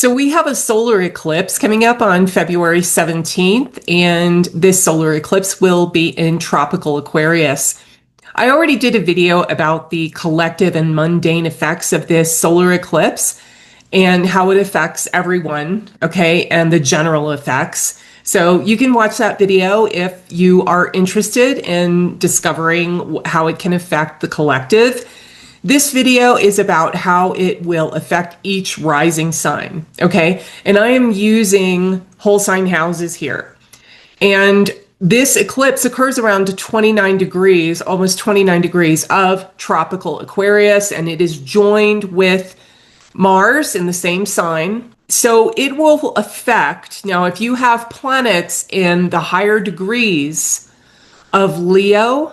So we have a solar eclipse coming up on February 17th, and this solar eclipse will be in tropical Aquarius. I already did a video about the collective and mundane effects of this solar eclipse and how it affects everyone, okay, and the general effects. So you can watch that video if you are interested in discovering how it can affect the collective. This video is about how it will affect each rising sign, okay? And I am using whole sign houses here. And this eclipse occurs around 29 degrees, almost 29 degrees of tropical Aquarius, and it is joined with Mars in the same sign. So it will affect, now if you have planets in the higher degrees of Leo,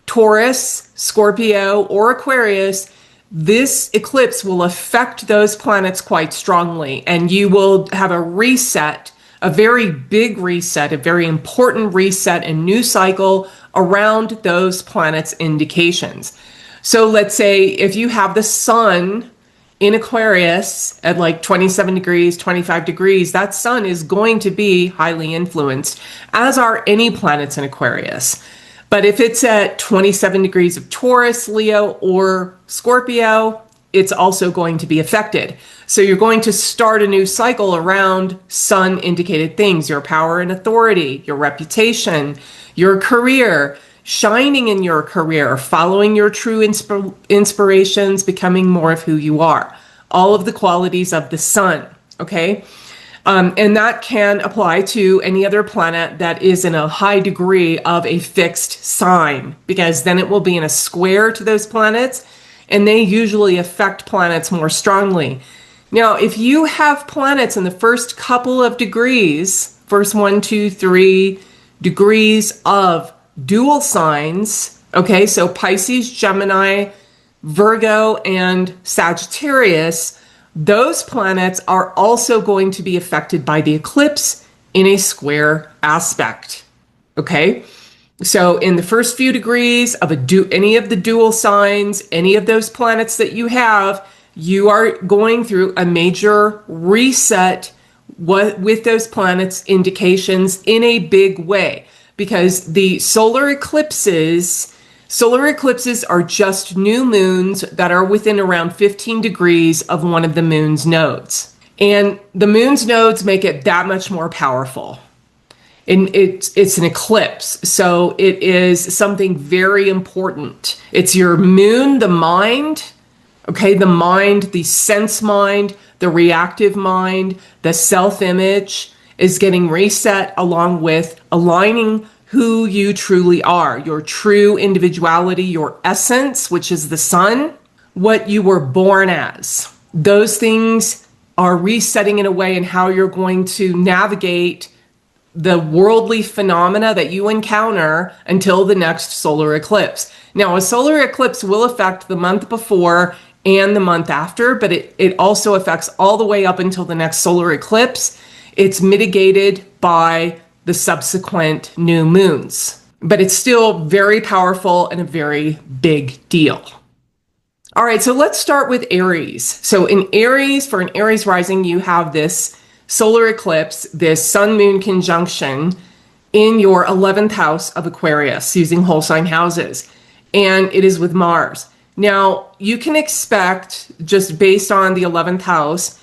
Taurus, Scorpio, or Aquarius, this eclipse will affect those planets quite strongly, and you will have a reset, a very big reset, a very important reset and new cycle around those planets' indications. So let's say if you have the sun in Aquarius at like 27 degrees, 25 degrees, that sun is going to be highly influenced, as are any planets in Aquarius. But if it's at 27 degrees of Taurus, Leo, or Scorpio, it's also going to be affected. So you're going to start a new cycle around sun-indicated things, your power and authority, your reputation, your career, shining in your career, following your true inspirations, becoming more of who you are. All of the qualities of the sun, okay? And that can apply to any other planet that is in a high degree of a fixed sign, because then it will be in a square to those planets, and they usually affect planets more strongly. Now, if you have planets in the first couple of degrees, first 1, 2, 3 degrees of dual signs, okay, so Pisces, Gemini, Virgo, and Sagittarius, those planets are also going to be affected by the eclipse in a square aspect, okay? So in the first few degrees of any of the dual signs, any of those planets that you have, you are going through a major reset with those planets' indications in a big way, because the solar eclipses are just new moons that are within around 15 degrees of one of the moon's nodes. And the moon's nodes make it that much more powerful. And it's an eclipse, so it is something very important. It's your moon, the mind, okay, the mind, the sense mind, the reactive mind, the self-image is getting reset, along with aligning who you truly are, your true individuality, your essence, which is the sun, what you were born as. Those things are resetting in a way in how you're going to navigate the worldly phenomena that you encounter until the next solar eclipse. Now, a solar eclipse will affect the month before and the month after, but it also affects all the way up until the next solar eclipse. It's mitigated by the subsequent new moons, but it's still very powerful and a very big deal. All right, so let's start with Aries. So in Aries, for an Aries rising, you have this solar eclipse, this sun-moon conjunction in your 11th house of Aquarius, using whole sign houses, and it is with Mars. Now, you can expect, just based on the 11th house,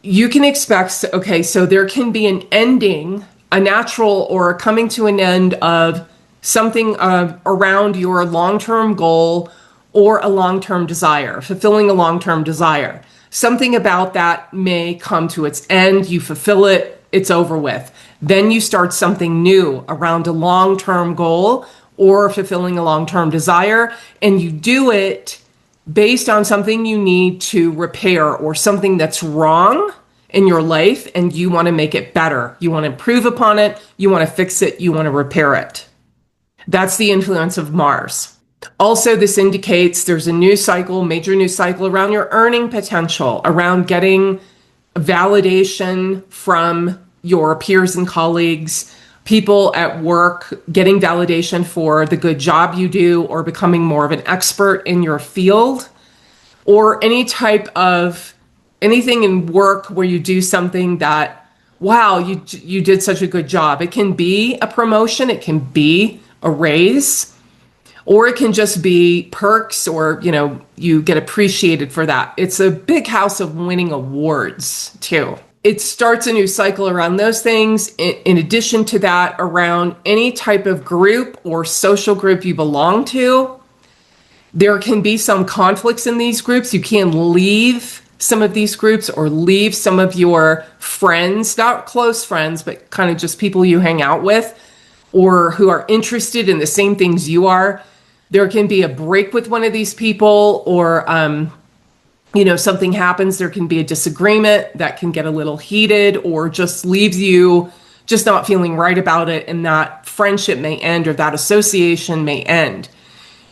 you can expect, okay, so there can be an ending, a natural or a coming to an end of something around your long-term goal or a long-term desire, fulfilling a long-term desire. Something about that may come to its end, you fulfill it, it's over with. Then you start something new around a long-term goal or fulfilling a long-term desire, and you do it based on something you need to repair or something that's wrong in your life, and you want to make it better. You want to improve upon it, you want to fix it, you want to repair it. That's the influence of Mars. Also, this indicates there's a new cycle, major new cycle around your earning potential, around getting validation from your peers and colleagues, people at work, getting validation for the good job you do, or becoming more of an expert in your field, or any type of anything in work where you do something that, wow, you did such a good job. It can be a promotion, it can be a raise, or it can just be perks, or, you get appreciated for that. It's a big house of winning awards too. It starts a new cycle around those things. In addition to that, around any type of group or social group you belong to, there can be some conflicts in these groups. You can leave some of these groups or leave some of your friends, not close friends, but kind of just people you hang out with or who are interested in the same things you are. There can be a break with one of these people, or something happens. There can be a disagreement that can get a little heated, or just leaves you just not feeling right about it, and that friendship may end, or that association may end.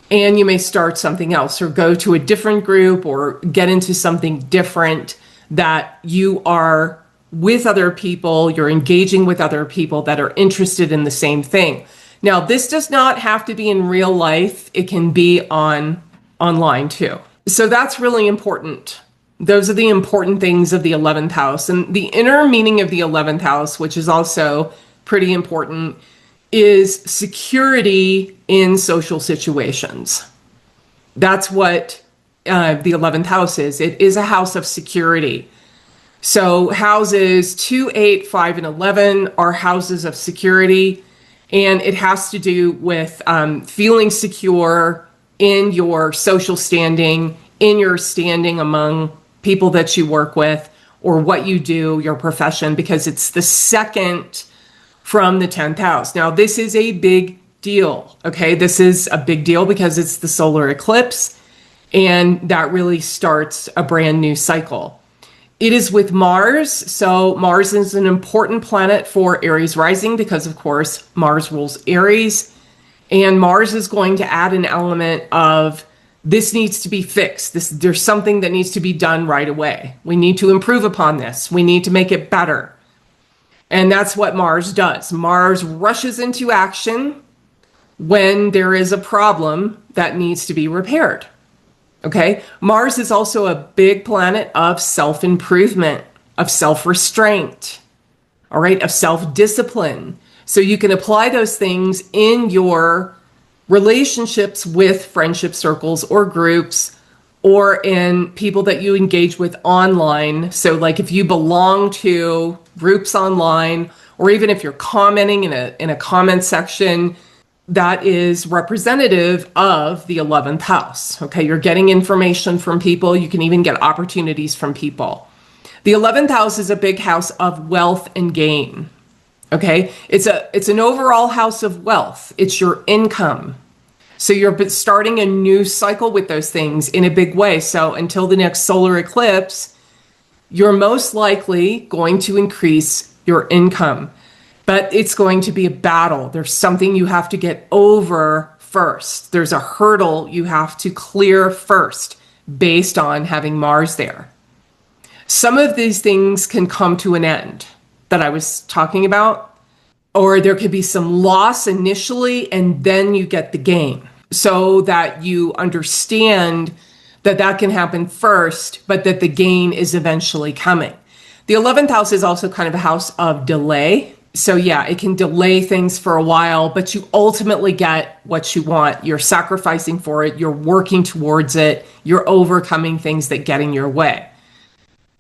And you may start something else, or go to a different group, or get into something different, that you are with other people, you're engaging with other people that are interested in the same thing. Now, this does not have to be in real life. It can be online too. So that's really important. Those are the important things of the 11th house. And the inner meaning of the 11th house, which is also pretty important, is security in social situations. That's what the 11th house is. It is a house of security. So houses 2, 8, 5, and 11 are houses of security. And it has to do with feeling secure in your social standing, in your standing among people that you work with, or what you do, your profession, because it's the second from the 10th house. Now, this is a big deal, okay? This is a big deal because it's the solar eclipse, and that really starts a brand new cycle. It is with Mars, so Mars is an important planet for Aries rising because, of course, Mars rules Aries, and Mars is going to add an element of this needs to be fixed. There's something that needs to be done right away. We need to improve upon this. We need to make it better. And that's what Mars does. Mars rushes into action when there is a problem that needs to be repaired. Okay, Mars is also a big planet of self-improvement, of self-restraint, all right, of self-discipline. So you can apply those things in your relationships with friendship circles or groups, or in people that you engage with online. So like if you belong to groups online, or even if you're commenting in a comment section, that is representative of the 11th house. Okay, you're getting information from people. You can even get opportunities from people. The 11th house is a big house of wealth and gain. Okay, it's an overall house of wealth. It's your income. So you're starting a new cycle with those things in a big way. So until the next solar eclipse, you're most likely going to increase your income. But it's going to be a battle. There's something you have to get over first. There's a hurdle you have to clear first based on having Mars there. Some of these things can come to an end that I was talking about, or there could be some loss initially and then you get the gain, so that you understand that that can happen first, but that the gain is eventually coming. The 11th house is also kind of a house of delay. So yeah, it can delay things for a while, but you ultimately get what you want. You're sacrificing for it. You're working towards it. You're overcoming things that get in your way.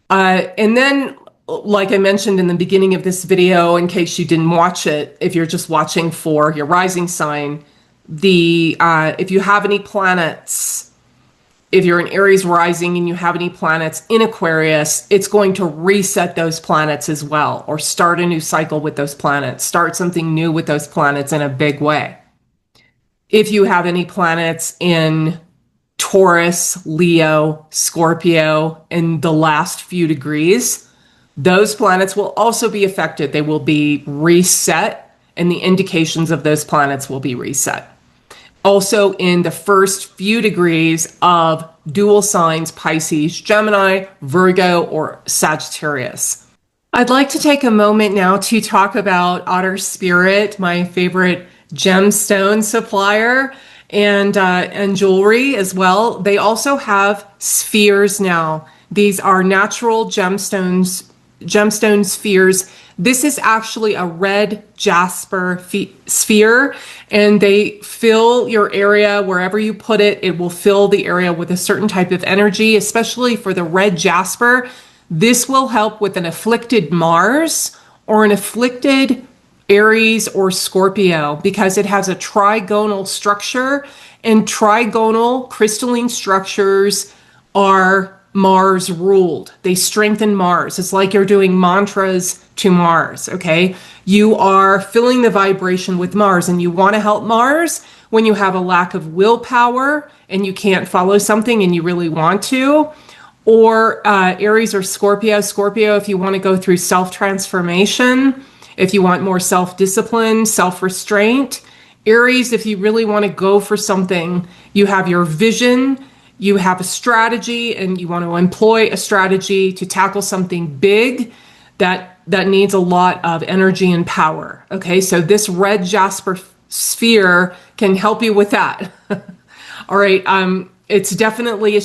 And then, like I mentioned in the beginning of this video, in case you didn't watch it, if you're just watching for your rising sign, if you have any planets, if you're an Aries rising and you have any planets in Aquarius, it's going to reset those planets as well, or start a new cycle with those planets, start something new with those planets in a big way. If you have any planets in Taurus, Leo, Scorpio, in the last few degrees, those planets will also be affected. They will be reset, and the indications of those planets will be reset. Also in the first few degrees of dual signs, Pisces, Gemini, Virgo, or Sagittarius. I'd like to take a moment now to talk about Otter Spirit, my favorite gemstone supplier, and jewelry as well. They also have spheres now. These are natural gemstone spheres. This is actually a red jasper sphere, and they fill your area wherever you put it. It will fill the area with a certain type of energy, especially for the red jasper. This will help with an afflicted Mars or an afflicted Aries or Scorpio, because it has a trigonal structure, and trigonal crystalline structures are Mars ruled. They strengthen Mars. It's like you're doing mantras to Mars, okay? You are filling the vibration with Mars, and you want to help Mars when you have a lack of willpower and you can't follow something and you really want to. Or Aries or Scorpio. Scorpio, if you want to go through self-transformation, if you want more self-discipline, self-restraint. Aries, if you really want to go for something, you have your vision, you have a strategy, and you want to employ a strategy to tackle something big that needs a lot of energy and power. Okay, so this red jasper sphere can help you with that. All right, it's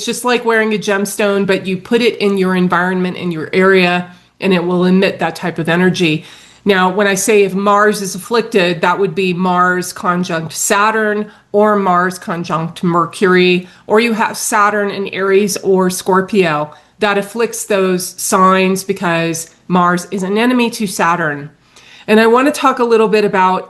just like wearing a gemstone, but you put it in your environment, in your area, and it will emit that type of energy. Now, when I say if Mars is afflicted, that would be Mars conjunct Saturn or Mars conjunct Mercury, or you have Saturn in Aries or Scorpio. That afflicts those signs because Mars is an enemy to Saturn. And I want to talk a little bit about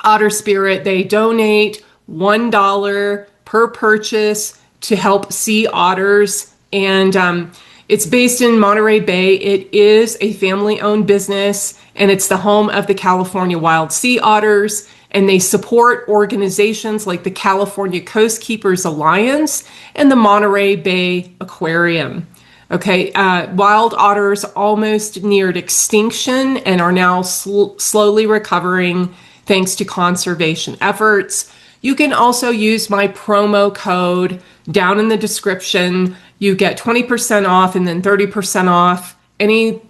Otter Spirit. They donate $1 per purchase to help sea otters, and it's based in Monterey Bay. It is a family-owned business, and it's the home of the California wild sea otters, and they support organizations like the California Coast Keepers Alliance and the Monterey Bay Aquarium. Okay, wild otters almost neared extinction and are now slowly recovering thanks to conservation efforts. You can also use my promo code down in the description. You get 20% off and then 30% off. Any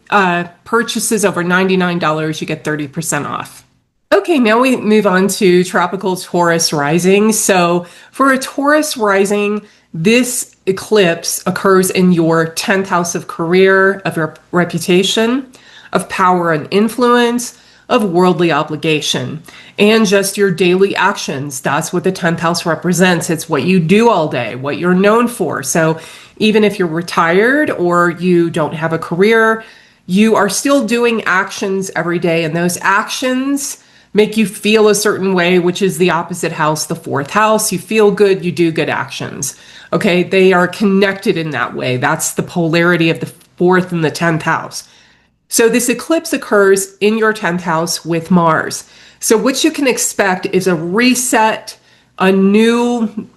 purchases over $99, you get 30% off. Okay, now we move on to tropical Taurus rising. So for a Taurus rising, this eclipse occurs in your 10th house of career, of your reputation, of power and influence, of worldly obligation, and just your daily actions. That's what the 10th house represents. It's what you do all day, what you're known for. So even if you're retired or you don't have a career, you are still doing actions every day, and those actions make you feel a certain way, which is the opposite house, the 4th house. You feel good, you do good actions. Okay, they are connected in that way. That's the polarity of the 4th and the 10th house. So this eclipse occurs in your 10th house with Mars. So what you can expect is a reset, a new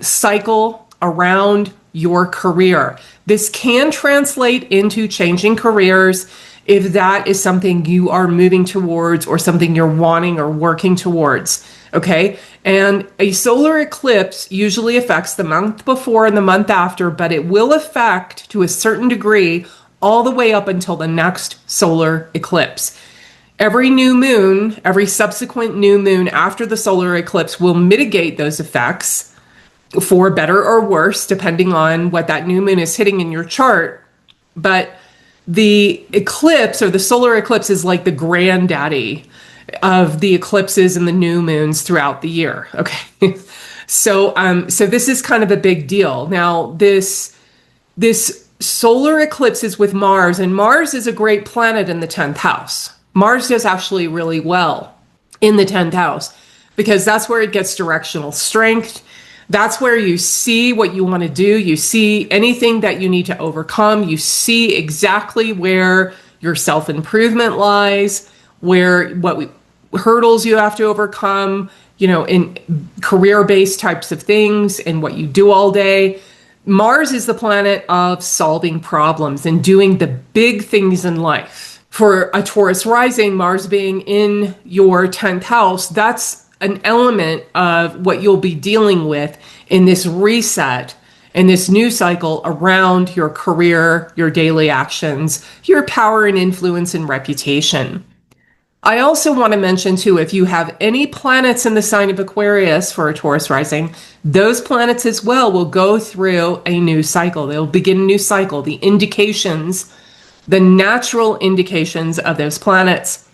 cycle around your career. This can translate into changing careers if that is something you are moving towards or something you're wanting or working towards. Okay. And a solar eclipse usually affects the month before and the month after, but it will affect to a certain degree all the way up until the next solar eclipse. Every new moon, every subsequent new moon after the solar eclipse will mitigate those effects for better or worse, depending on what that new moon is hitting in your chart. But the eclipse or the solar eclipse is like the granddaddy of the eclipses and the new moons throughout the year. Okay. So this is kind of a big deal. Now, this solar eclipse is with Mars, and Mars is a great planet in the 10th house. Mars does actually really well in the 10th house because that's where it gets directional strength. That's where you see what you want to do. You see anything that you need to overcome. You see exactly where your self-improvement lies, what hurdles you have to overcome, in career-based types of things and what you do all day. Mars is the planet of solving problems and doing the big things in life. For a Taurus rising, Mars being in your 10th house, that's an element of what you'll be dealing with in this reset and this new cycle around your career, your daily actions, your power and influence and reputation. I also want to mention too, if you have any planets in the sign of Aquarius for a Taurus rising, those planets as well will go through a new cycle. They'll begin a new cycle. The indications, the natural indications of those planets.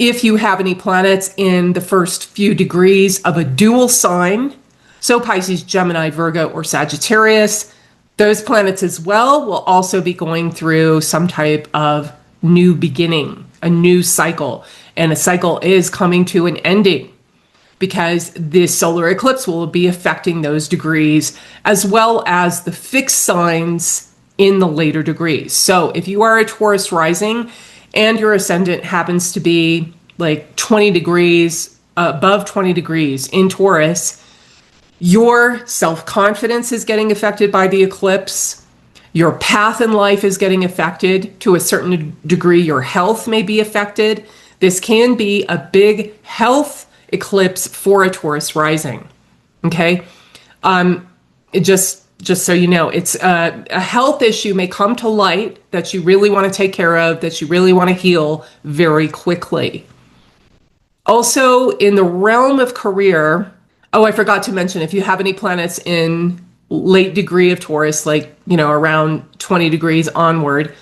If you have any planets in the first few degrees of a dual sign, so Pisces, Gemini, Virgo, or Sagittarius, those planets as well will also be going through some type of new beginning, a new cycle. And a cycle is coming to an ending because this solar eclipse will be affecting those degrees as well as the fixed signs in the later degrees. So if you are a Taurus rising and your ascendant happens to be like 20 degrees, above 20 degrees in Taurus, your self-confidence is getting affected by the eclipse. Your path in life is getting affected to a certain degree. Your health may be affected. This can be a big health eclipse for a Taurus rising. Okay. Just so you know, it's a health issue may come to light that you really want to take care of, that you really want to heal very quickly. Also, in the realm of career, oh, I forgot to mention, if you have any planets in late degree of Taurus, like, around 20 degrees onward,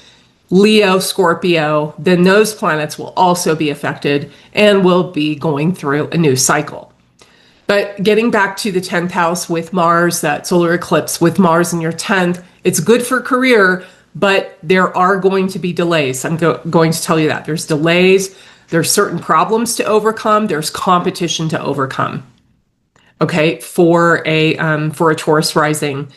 Leo, Scorpio, then those planets will also be affected and will be going through a new cycle. But getting back to the 10th house with Mars, that solar eclipse with Mars in your 10th, it's good for career, but there are going to be delays. I'm going to tell you that. There's delays, there's certain problems to overcome, there's competition to overcome. Okay, for a Taurus rising.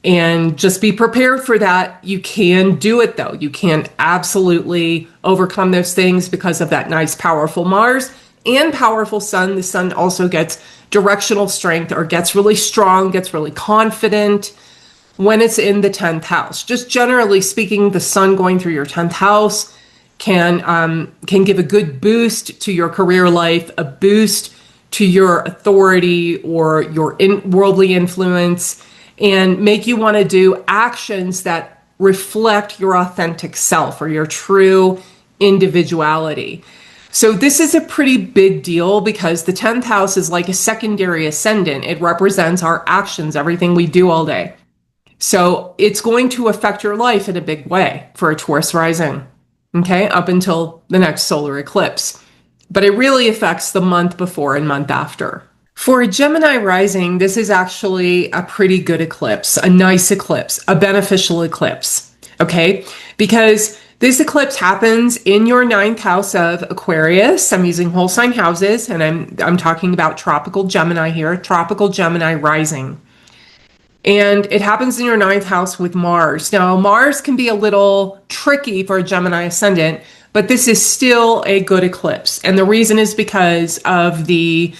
And just be prepared for that. You can do it though. You can absolutely overcome those things because of that nice, powerful Mars and powerful Sun. The Sun also gets directional strength or gets really strong, gets really confident when it's in the 10th house. Just generally speaking, the Sun going through your 10th house can give a good boost to your career life, a boost to your authority or your worldly influence, and make you want to do actions that reflect your authentic self or your true individuality. So this is a pretty big deal because the 10th house is like a secondary ascendant. It represents our actions, everything we do all day. So it's going to affect your life in a big way for a Taurus rising, okay, up until the next solar eclipse. But it really affects the month before and month after. For a Gemini rising, this is actually a pretty good eclipse, a nice eclipse, a beneficial eclipse, okay? Because this eclipse happens in your 9th house of Aquarius. I'm using whole sign houses, and I'm talking about tropical Gemini here, tropical Gemini rising. And it happens in your 9th house with Mars. Now, Mars can be a little tricky for a Gemini ascendant, but this is still a good eclipse. And the reason is because of the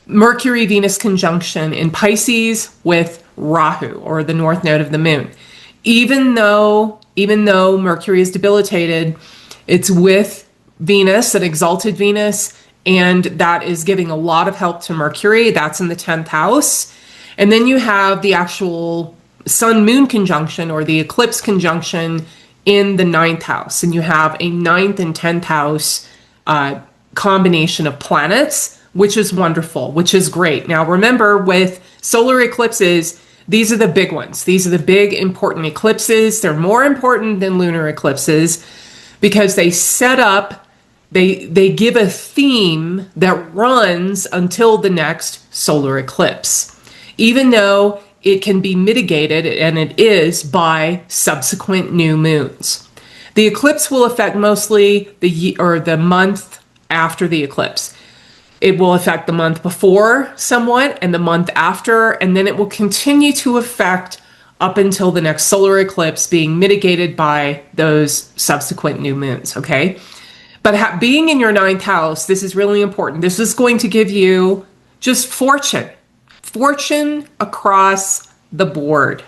Mercury-Venus conjunction in Pisces with Rahu, or the north node of the moon. Even though Mercury is debilitated, it's with Venus, an exalted Venus, and that is giving a lot of help to Mercury. That's in the 10th house. And then you have the actual Sun-Moon conjunction, or the eclipse conjunction, in the 9th house. And you have a 9th and 10th house combination of planets, which is wonderful, which is great. Now, remember, with solar eclipses, these are the big ones. These are the big, important eclipses. They're more important than lunar eclipses because they set up, they give a theme that runs until the next solar eclipse, even though it can be mitigated, and it is, by subsequent new moons. The eclipse will affect mostly the month after the eclipse. It will affect the month before somewhat and the month after, and then it will continue to affect up until the next solar eclipse, being mitigated by those subsequent new moons, okay? But being in your 9th house, this is really important. This is going to give you just fortune across the board,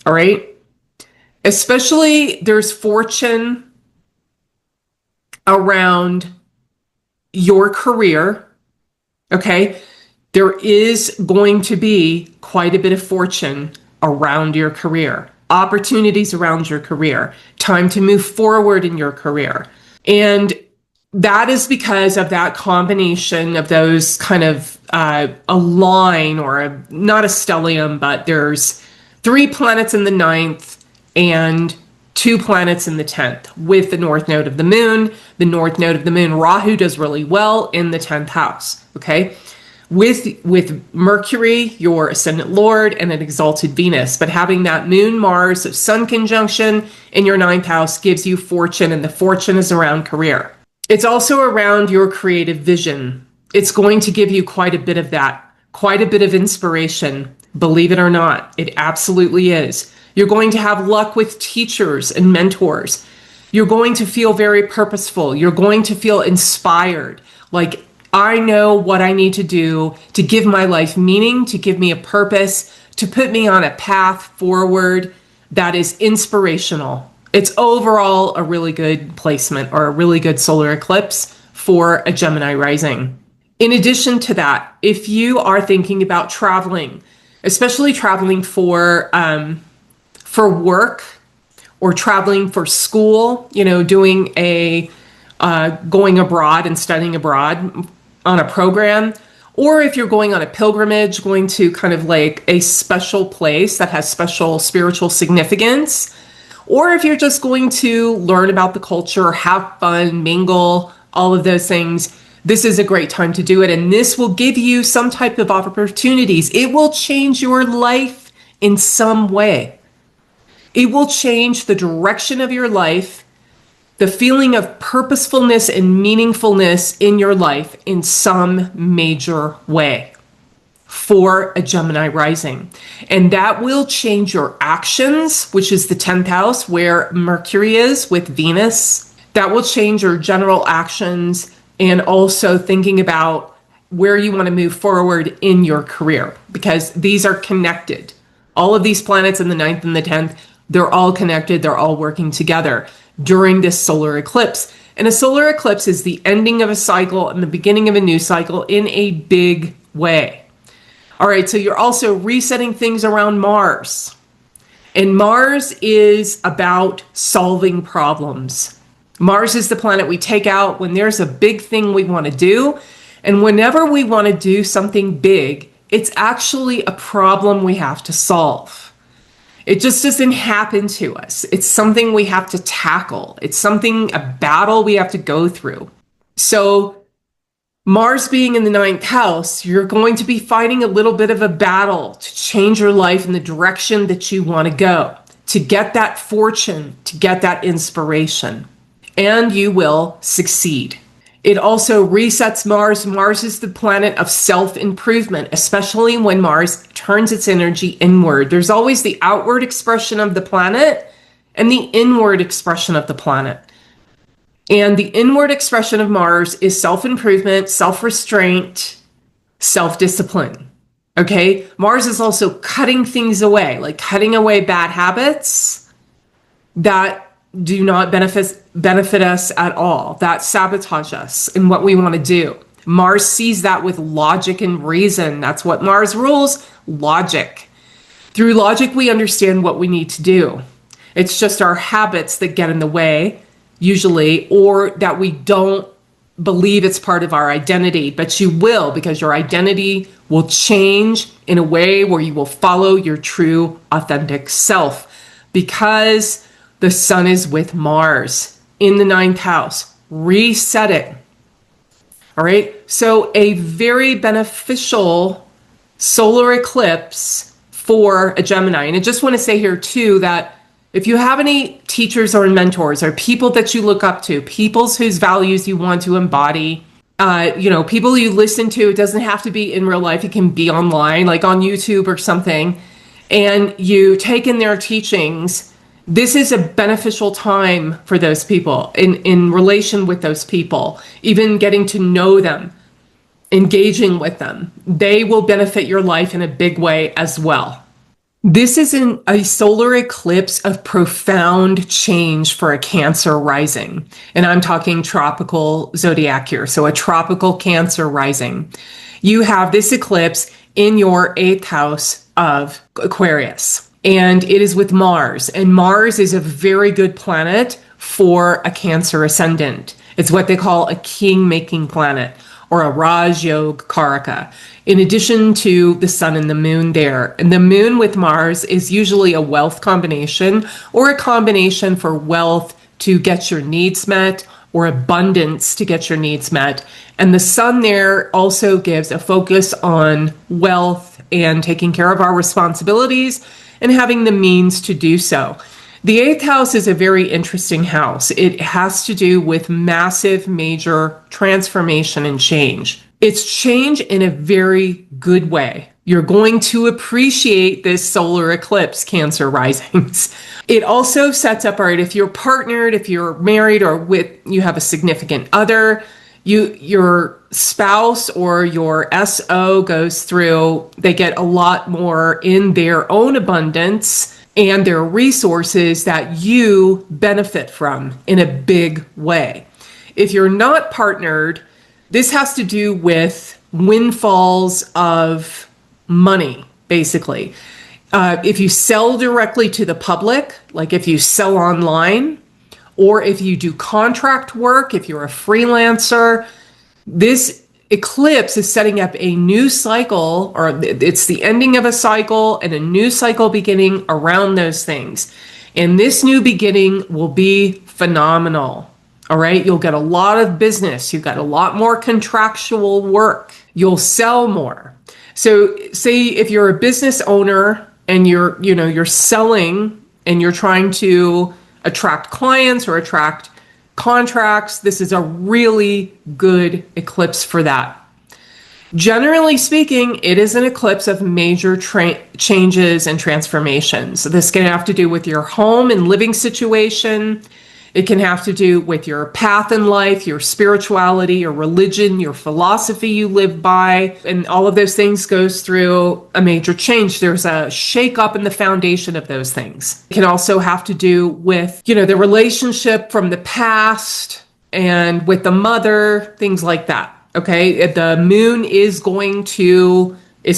all right? Especially there's fortune around your career, okay? There is going to be quite a bit of fortune around your career, opportunities around your career, time to move forward in your career. And That is because of that combination of those kind of a line not a stellium, but there's 3 planets in the ninth and 2 planets in the 10th with the north node of the moon. The north node of the moon, Rahu, does really well in the 10th house, okay? With Mercury, your ascendant lord, and an exalted Venus. But having that moon, Mars, sun conjunction in your 9th house gives you fortune, and the fortune is around career. It's also around your creative vision. It's going to give you quite a bit of that, quite a bit of inspiration. Believe it or not, it absolutely is. You're going to have luck with teachers and mentors. You're going to feel very purposeful. You're going to feel inspired. Like, I know what I need to do to give my life meaning, to give me a purpose, to put me on a path forward that is inspirational. It's overall a really good placement or a really good solar eclipse for a Gemini rising. In addition to that, if you are thinking about traveling, especially traveling for work or traveling for school, doing going abroad and studying abroad on a program, or if you're going on a pilgrimage, going to kind of like a special place that has special spiritual significance, or if you're just going to learn about the culture, have fun, mingle, all of those things, this is a great time to do it. And this will give you some type of opportunities. It will change your life in some way. It will change the direction of your life, the feeling of purposefulness and meaningfulness in your life in some major way for a Gemini rising. And that will change your actions, which is the 10th house where Mercury is with Venus. That will change your general actions and also thinking about where you want to move forward in your career, because these are connected. All of these planets in the 9th and the 10th, they're all connected. They're all working together during this solar eclipse. And a solar eclipse is the ending of a cycle and the beginning of a new cycle in a big way. All right, so you're also resetting things around Mars. And Mars is about solving problems. Mars is the planet we take out when there's a big thing we want to do. And whenever we want to do something big, it's actually a problem we have to solve. It just doesn't happen to us. It's something we have to tackle. It's a battle we have to go through. So Mars being in the 9th house, you're going to be fighting a little bit of a battle to change your life in the direction that you want to go, to get that fortune, to get that inspiration, and you will succeed. It also resets Mars. Mars is the planet of self-improvement, especially when Mars turns its energy inward. There's always the outward expression of the planet and the inward expression of the planet. And the inward expression of Mars is self-improvement, self-restraint, self-discipline. Okay? Mars is also cutting things away, like cutting away bad habits that do not benefit us at all, that sabotage us in what we want to do. Mars sees that with logic and reason. That's what Mars rules, logic. Through logic, we understand what we need to do. It's just our habits that get in the way, usually, or that we don't believe it's part of our identity, but you will, because your identity will change in a way where you will follow your true, authentic self, because the sun is with Mars in the 9th house. Reset it. All right. So a very beneficial solar eclipse for a Gemini. And I just want to say here too, that if you have any teachers or mentors or people that you look up to, people whose values you want to embody, people you listen to, it doesn't have to be in real life. It can be online, like on YouTube or something, and you take in their teachings. This is a beneficial time for those people in relation with those people, even getting to know them, engaging with them. They will benefit your life in a big way as well. This is a solar eclipse of profound change for a Cancer rising. And I'm talking tropical zodiac here. So a tropical Cancer rising. You have this eclipse in your 8th house of Aquarius. And it is with Mars. And Mars is a very good planet for a Cancer ascendant. It's what they call a king-making planet, or a Raj Yoga Karaka, in addition to the sun and the moon there. And the moon with Mars is usually a wealth combination, or a combination for wealth to get your needs met, or abundance to get your needs met. And the sun there also gives a focus on wealth and taking care of our responsibilities and having the means to do so. The 8th house is a very interesting house. It has to do with massive, major transformation and change. It's change in a very good way. You're going to appreciate this solar eclipse, Cancer risings. It also sets up, all right, if you're partnered, if you're married, or you have a significant other, your spouse or your SO goes through, they get a lot more in their own abundance and their resources that you benefit from in a big way. If you're not partnered, this has to do with windfalls of money, basically. If you sell directly to the public, like if you sell online, or if you do contract work, if you're a freelancer, this eclipse is setting up a new cycle, or it's the ending of a cycle and a new cycle beginning around those things. And this new beginning will be phenomenal. All right. You'll get a lot of business. You've got a lot more contractual work. You'll sell more. So say if you're a business owner and you're selling and you're trying to attract clients or attract contracts, this is a really good eclipse for that. Generally speaking, it is an eclipse of major changes and transformations. This can have to do with your home and living situation. It can have to do with your path in life, your spirituality, your religion, your philosophy you live by, and all of those things goes through a major change. There's a shake up in the foundation of those things. It can also have to do with, the relationship from the past and with the mother, things like that. Okay. The moon is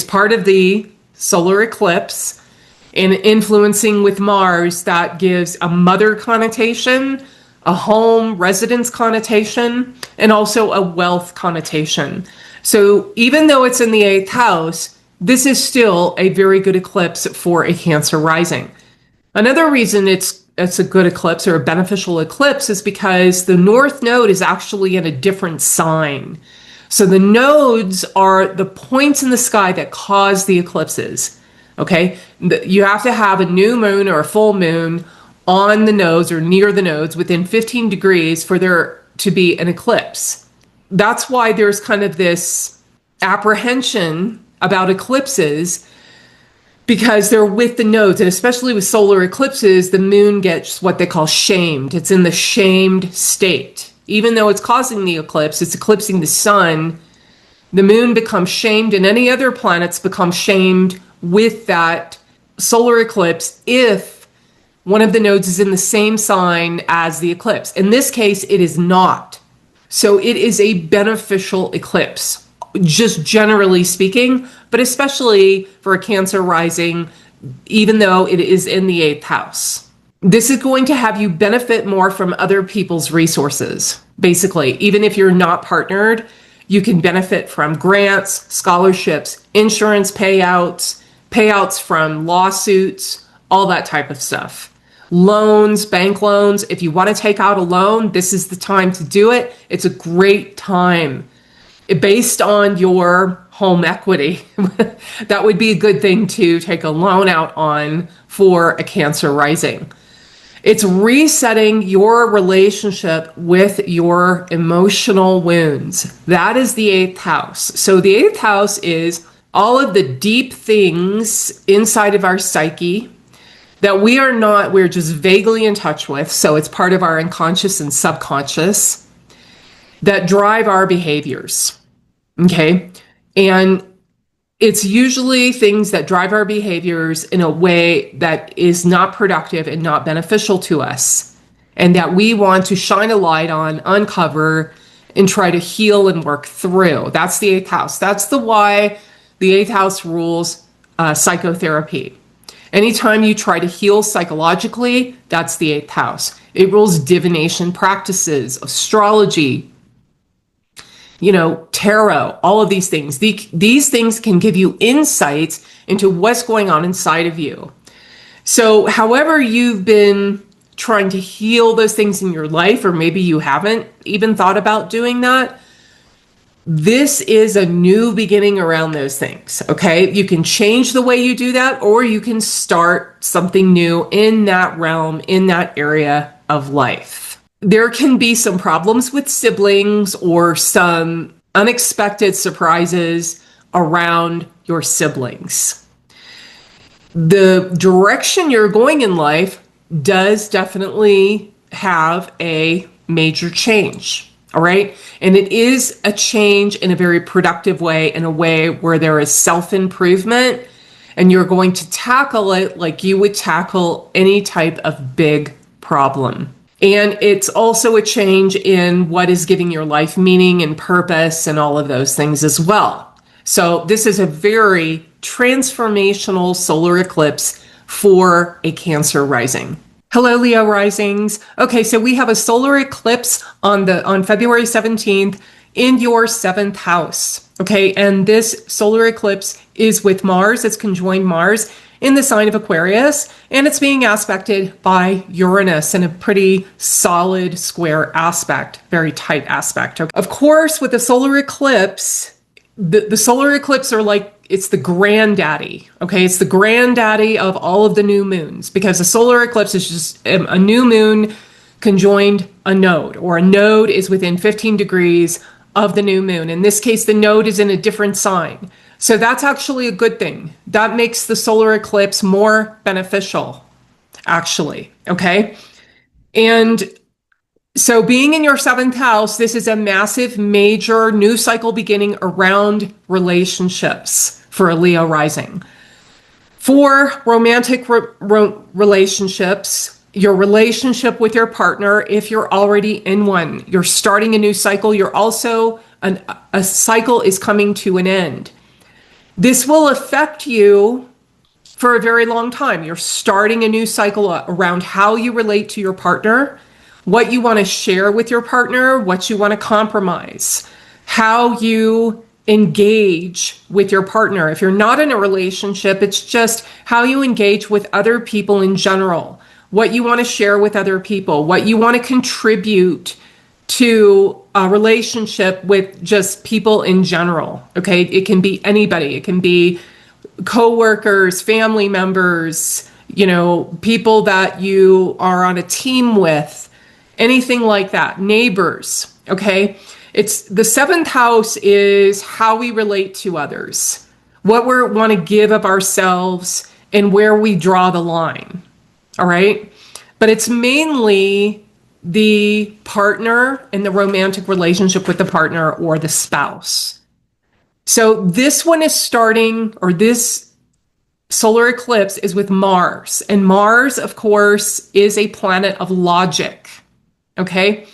part of the solar eclipse. And influencing with Mars, that gives a mother connotation, a home residence connotation, and also a wealth connotation. So even though it's in the 8th house, this is still a very good eclipse for a Cancer rising. Another reason it's a good eclipse or a beneficial eclipse is because the North Node is actually in a different sign. So the nodes are the points in the sky that cause the eclipses. Okay, you have to have a new moon or a full moon on the nodes or near the nodes within 15 degrees for there to be an eclipse. That's why there's kind of this apprehension about eclipses, because they're with the nodes, and especially with solar eclipses, the moon gets what they call shamed. It's in the shamed state. Even though it's causing the eclipse, it's eclipsing the sun, the moon becomes shamed, and any other planets become shamed with that solar eclipse if one of the nodes is in the same sign as the eclipse. In this case, it is not. So it is a beneficial eclipse, just generally speaking, but especially for a Cancer rising, even though it is in the 8th house. This is going to have you benefit more from other people's resources. Basically, even if you're not partnered, you can benefit from grants, scholarships, insurance payouts from lawsuits, all that type of stuff. Loans, bank loans. If you want to take out a loan, this is the time to do it. It's a great time. Based on your home equity, that would be a good thing to take a loan out on for a Cancer rising. It's resetting your relationship with your emotional wounds. That is the 8th house. So the 8th house is all of the deep things inside of our psyche that we're just vaguely in touch with. So it's part of our unconscious and subconscious that drive our behaviors. Okay. And it's usually things that drive our behaviors in a way that is not productive and not beneficial to us, and that we want to shine a light on, uncover, and try to heal and work through. That's the 8th house. That's why the 8th house rules psychotherapy. Anytime you try to heal psychologically, that's the 8th house. It rules divination practices, astrology, tarot, all of these things. These things can give you insights into what's going on inside of you. So however you've been trying to heal those things in your life, or maybe you haven't even thought about doing that, this is a new beginning around those things, okay? You can change the way you do that, or you can start something new in that realm, in that area of life. There can be some problems with siblings or some unexpected surprises around your siblings. The direction you're going in life does definitely have a major change. All right. And it is a change in a very productive way, in a way where there is self-improvement, and you're going to tackle it like you would tackle any type of big problem. And it's also a change in what is giving your life meaning and purpose and all of those things as well. So this is a very transformational solar eclipse for a Cancer rising. Hello, Leo risings. Okay, so we have a solar eclipse on February 17th in your 7th house. Okay, and this solar eclipse is with Mars. It's conjoined Mars in the sign of Aquarius, and it's being aspected by Uranus in a pretty solid square aspect, very tight aspect. Of course, with the solar eclipse, the solar eclipse are like, it's the granddaddy, okay? It's the granddaddy of all of the new moons, because a solar eclipse is just a new moon conjoined a node, or a node is within 15 degrees of the new moon. In this case, the node is in a different sign. So that's actually a good thing. That makes the solar eclipse more beneficial, actually, okay? And so being in your 7th house, this is a massive, major new cycle beginning around relationships for a Leo rising. For romantic relationships, your relationship with your partner, if you're already in one, you're starting a new cycle. You're also, a cycle is coming to an end. This will affect you for a very long time. You're starting a new cycle around how you relate to your partner, what you want to share with your partner, what you want to compromise, how you engage with your partner. If you're not in a relationship, it's just how you engage with other people in general, what you want to share with other people, what you want to contribute to a relationship with just people in general. Okay, it can be anybody. It can be coworkers, family members, people that you are on a team with, anything like that, neighbors. Okay, it's the 7th house is how we relate to others, what we want to give of ourselves, and where we draw the line. All right, but it's mainly the partner and the romantic relationship with the partner or the spouse. So this one is starting, or this solar eclipse is with Mars. And Mars, of course, is a planet of logic. Okay.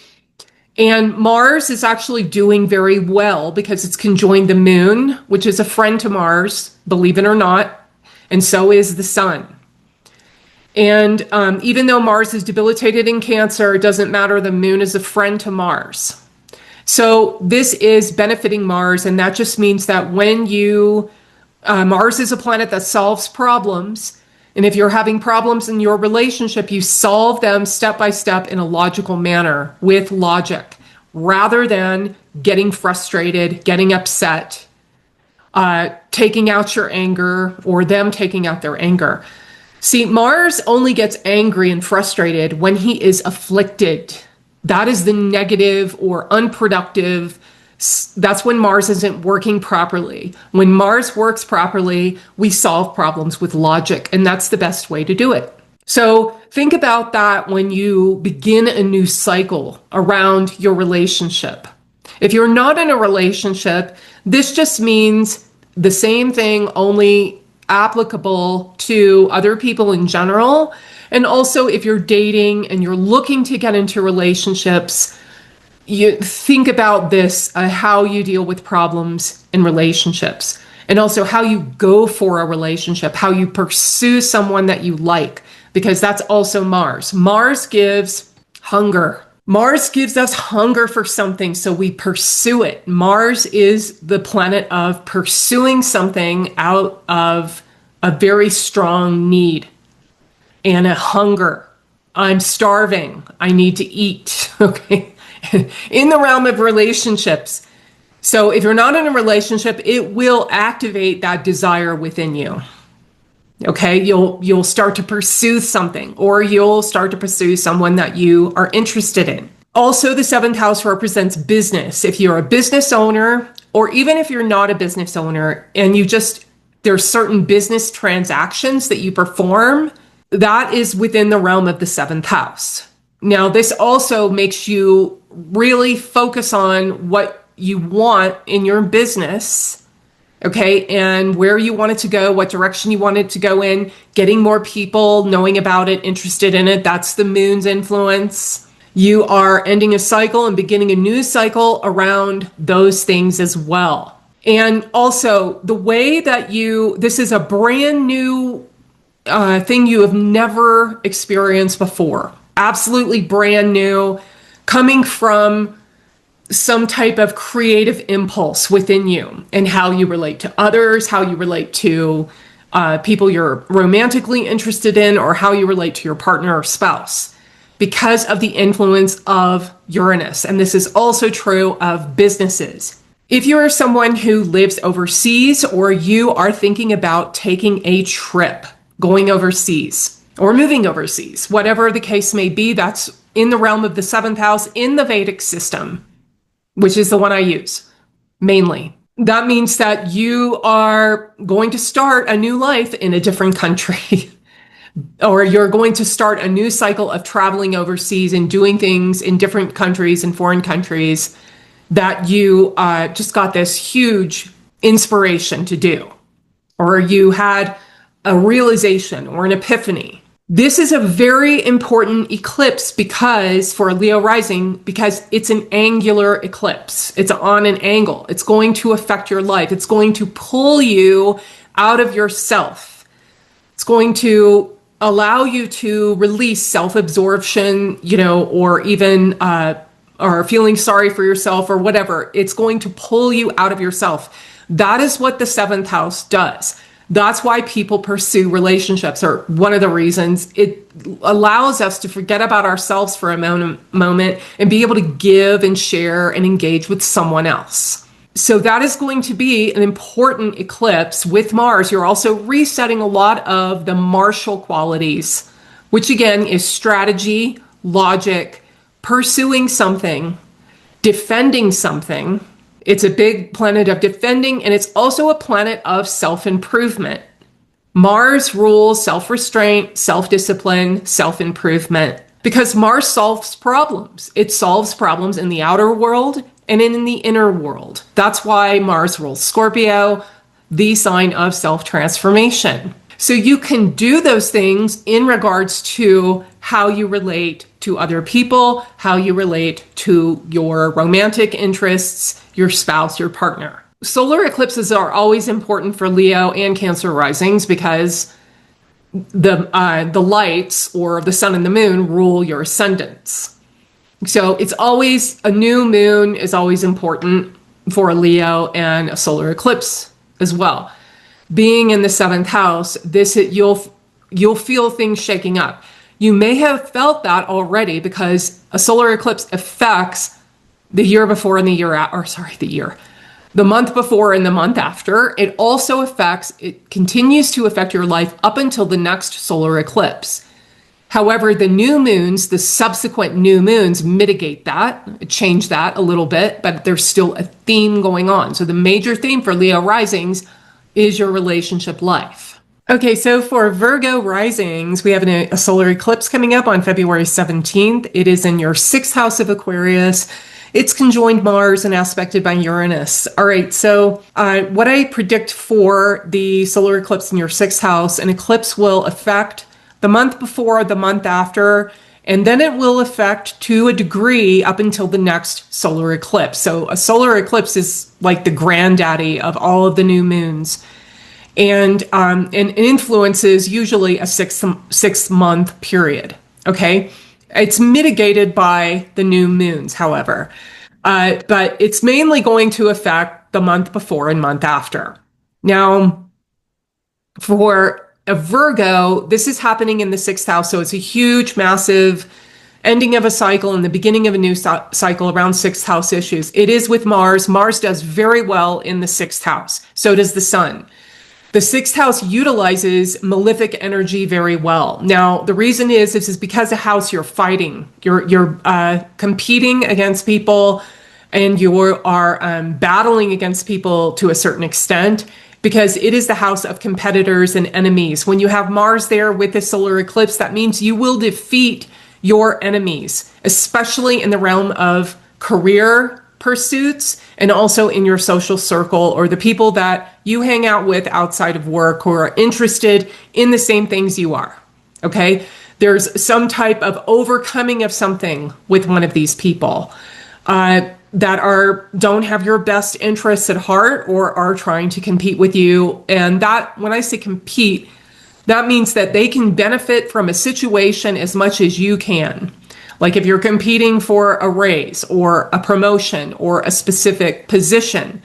And Mars is actually doing very well because it's conjoined the moon, which is a friend to Mars, believe it or not. And so is the sun. And even though Mars is debilitated in Cancer, it doesn't matter. The moon is a friend to Mars. So this is benefiting Mars. And that just means that when Mars is a planet that solves problems. And if you're having problems in your relationship, you solve them step by step in a logical manner with logic, rather than getting frustrated, getting upset, taking out your anger, or them taking out their anger. See, Mars only gets angry and frustrated when he is afflicted. That is the negative or unproductive. That's when Mars isn't working properly. When Mars works properly, we solve problems with logic, and that's the best way to do it. So think about that when you begin a new cycle around your relationship. If you're not in a relationship, this just means the same thing, only applicable to other people in general. And also if you're dating and you're looking to get into relationships, you think about this, how you deal with problems in relationships, and also how you go for a relationship, how you pursue someone that you like, because that's also Mars. Mars gives Hunger. Mars gives us hunger for something, so we pursue it. Mars is the planet of pursuing something out of a very strong need and a hunger. I'm starving. I need to eat. Okay. In the realm of relationships. So if you're not in a relationship, it will activate that desire within you. Okay, you'll start to pursue something, or you'll start to pursue someone that you are interested in. Also, the seventh house represents business. If you're a business owner, or even if you're not a business owner and there's certain business transactions that you perform, that is within the realm of the seventh house. Now, this also makes you really focus on what you want in your business. Okay, and where you want it to go, what direction you want it to go in, getting more people knowing about it, interested in it. That's the moon's influence. You are ending a cycle and beginning a new cycle around those things as well. And also the way that this is a brand new thing you have never experienced before. Absolutely brand new, coming from some type of creative impulse within you and how you relate to others, how you relate to people you're romantically interested in, or how you relate to your partner or spouse because of the influence of Uranus. And this is also true of businesses. If you are someone who lives overseas, or you are thinking about taking a trip, going overseas or moving overseas, whatever the case may be, that's in the realm of the seventh house in the Vedic system, which is the one I use mainly. That means that you are going to start a new life in a different country, or you're going to start a new cycle of traveling overseas and doing things in different countries and foreign countries that you just got this huge inspiration to do, or you had a realization or an epiphany. This is a very important eclipse for Leo rising, because it's an angular eclipse. It's on an angle. It's going to affect your life. It's going to pull you out of yourself. It's going to allow you to release self-absorption, or even or feeling sorry for yourself or whatever. It's going to pull you out of yourself. That is what the seventh house does. That's why people pursue relationships, or one of the reasons. It allows us to forget about ourselves for a moment and be able to give and share and engage with someone else. So that is going to be an important eclipse with Mars. You're also resetting a lot of the martial qualities, which again is strategy, logic, pursuing something, defending something. It's a big planet of defending, and it's also a planet of self-improvement. Mars rules self-restraint, self-discipline, self-improvement, because Mars solves problems. It solves problems in the outer world and in the inner world. That's why Mars rules Scorpio, the sign of self-transformation. So you can do those things in regards to how you relate to other people, how you relate to your romantic interests, your spouse, your partner. Solar eclipses are always important for Leo and Cancer risings, because the lights, or the sun and the moon, rule your ascendants. So it's always, a new moon is always important for a Leo, and a solar eclipse as well. Being in the seventh house, you'll feel things shaking up. You may have felt that already, because a solar eclipse affects the year before and the month before and the month after. It also continues to affect your life up until the next solar eclipse. However, the new moons, the subsequent new moons, mitigate that, change that a little bit, but there's still a theme going on. So the major theme for Leo risings is your relationship life. Okay, so for Virgo risings, we have a solar eclipse coming up on February 17th. It is in your sixth house of Aquarius. It's conjoined Mars and aspected by Uranus. All right, so what I predict for the solar eclipse in your sixth house, an eclipse will affect the month before, the month after, and then it will affect to a degree up until the next solar eclipse. So a solar eclipse is like the granddaddy of all of the new moons. And influences usually a 6 month period. Okay. It's mitigated by the new moons, however. But it's mainly going to affect the month before and month after. Now, for a Virgo, this is happening in the 6th house. So it's a huge, massive ending of a cycle and the beginning of a new cycle around 6th house issues. It is with Mars. Mars does very well in the 6th house. So does the sun. The 6th house utilizes malefic energy very well. Now, the reason is, this is because a house you're fighting. You're competing against people, and you are battling against people to a certain extent, because it is the house of competitors and enemies. When you have Mars there with the solar eclipse, that means you will defeat your enemies, especially in the realm of career pursuits and also in your social circle, or the people that you hang out with outside of work who are interested in the same things you are. Okay? There's some type of overcoming of something with one of these people that don't have your best interests at heart or are trying to compete with you. And that, when I say compete, that means that they can benefit from a situation as much as you can. Like if you're competing for a raise or a promotion or a specific position,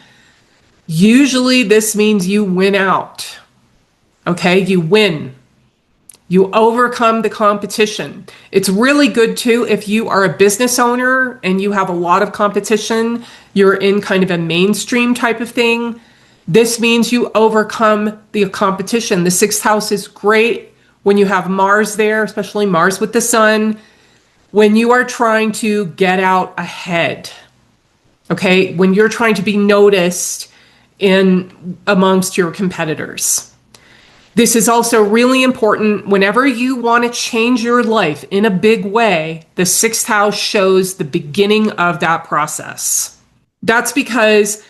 usually this means you win out. Okay, you win. You overcome the competition. It's really good too if you are a business owner and you have a lot of competition, you're in kind of a mainstream type of thing. This means you overcome the competition. The 6th house is great when you have Mars there, especially Mars with the sun, when you are trying to get out ahead. Okay, when you're trying to be noticed in amongst your competitors. This is also really important whenever you want to change your life in a big way. The 6th house shows the beginning of that process. That's because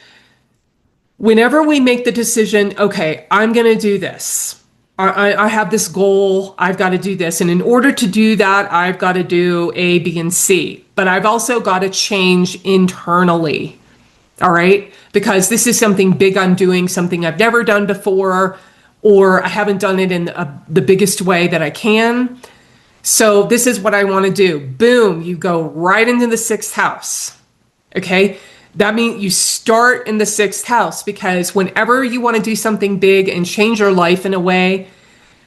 whenever we make the decision, okay, I'm going to do this. I have this goal, I've got to do this. And in order to do that, I've got to do A, B, and C. But I've also got to change internally. All right? Because this is something big I'm doing, something I've never done before, or I haven't done it in the biggest way that I can. So this is what I want to do. Boom, you go right into the 6th house. Okay? That means you start in the 6th house, because whenever you want to do something big and change your life in a way,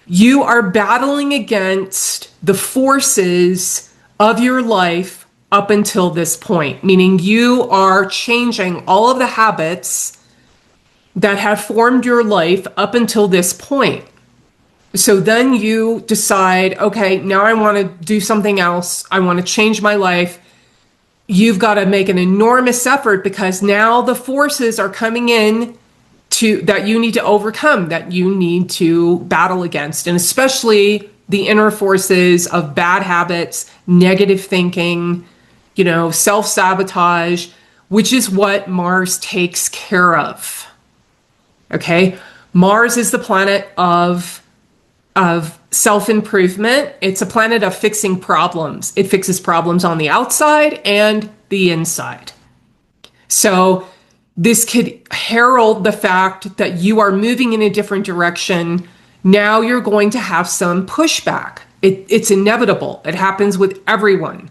you are battling against the forces of your life up until this point, meaning you are changing all of the habits that have formed your life up until this point. So then you decide, okay, now I want to do something else. I want to change my life. You've got to make an enormous effort, because now the forces are coming in that you need to overcome, that you need to battle against, and especially the inner forces of bad habits, negative thinking, self-sabotage, which is what Mars takes care of. Okay? Mars is the planet of self-improvement. It's a planet of fixing problems. It fixes problems on the outside and the inside. So this could herald the fact that you are moving in a different direction. Now you're going to have some pushback. It's inevitable. It happens with everyone.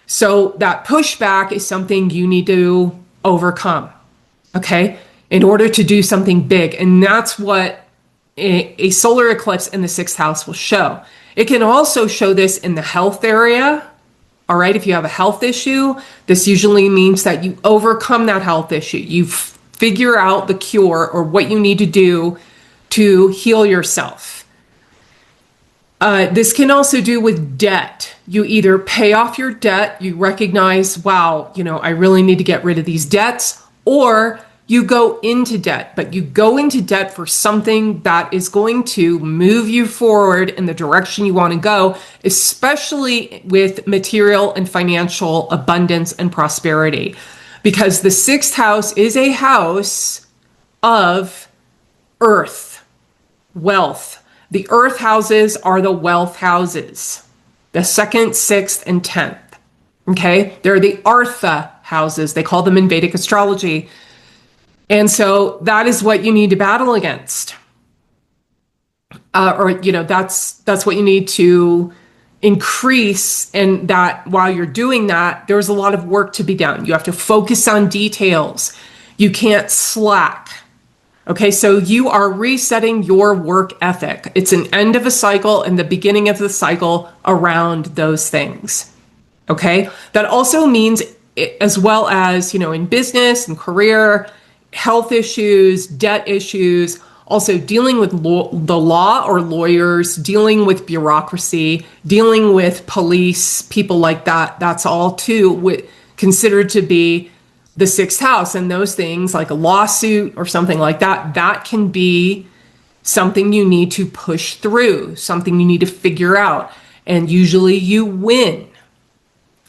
So that pushback is something you need to overcome, okay, in order to do something big. And that's what a solar eclipse in the 6th house will show. It can also show this in the health area. All right, if you have a health issue, this usually means that you overcome that health issue. You figure out the cure or what you need to do to heal yourself. This can also do with debt. You either pay off your debt, you recognize, wow, I really need to get rid of these debts, or you go into debt, but you go into debt for something that is going to move you forward in the direction you want to go, especially with material and financial abundance and prosperity. Because the 6th house is a house of earth, wealth. The earth houses are the wealth houses, the 2nd, 6th, and 10th. Okay? They're the Artha houses. They call them in Vedic astrology. And so that is what you need to battle against. That's what you need to increase, and that while you're doing that, there's a lot of work to be done. You have to focus on details. You can't slack. Okay, so you are resetting your work ethic. It's an end of a cycle and the beginning of the cycle around those things. Okay, that also means, as well as, in business and career, health issues, debt issues, also dealing with the law or lawyers, dealing with bureaucracy, dealing with police, people like that. That's all too considered to be the sixth house. And those things like a lawsuit or something like that, that can be something you need to push through, something you need to figure out. And usually you win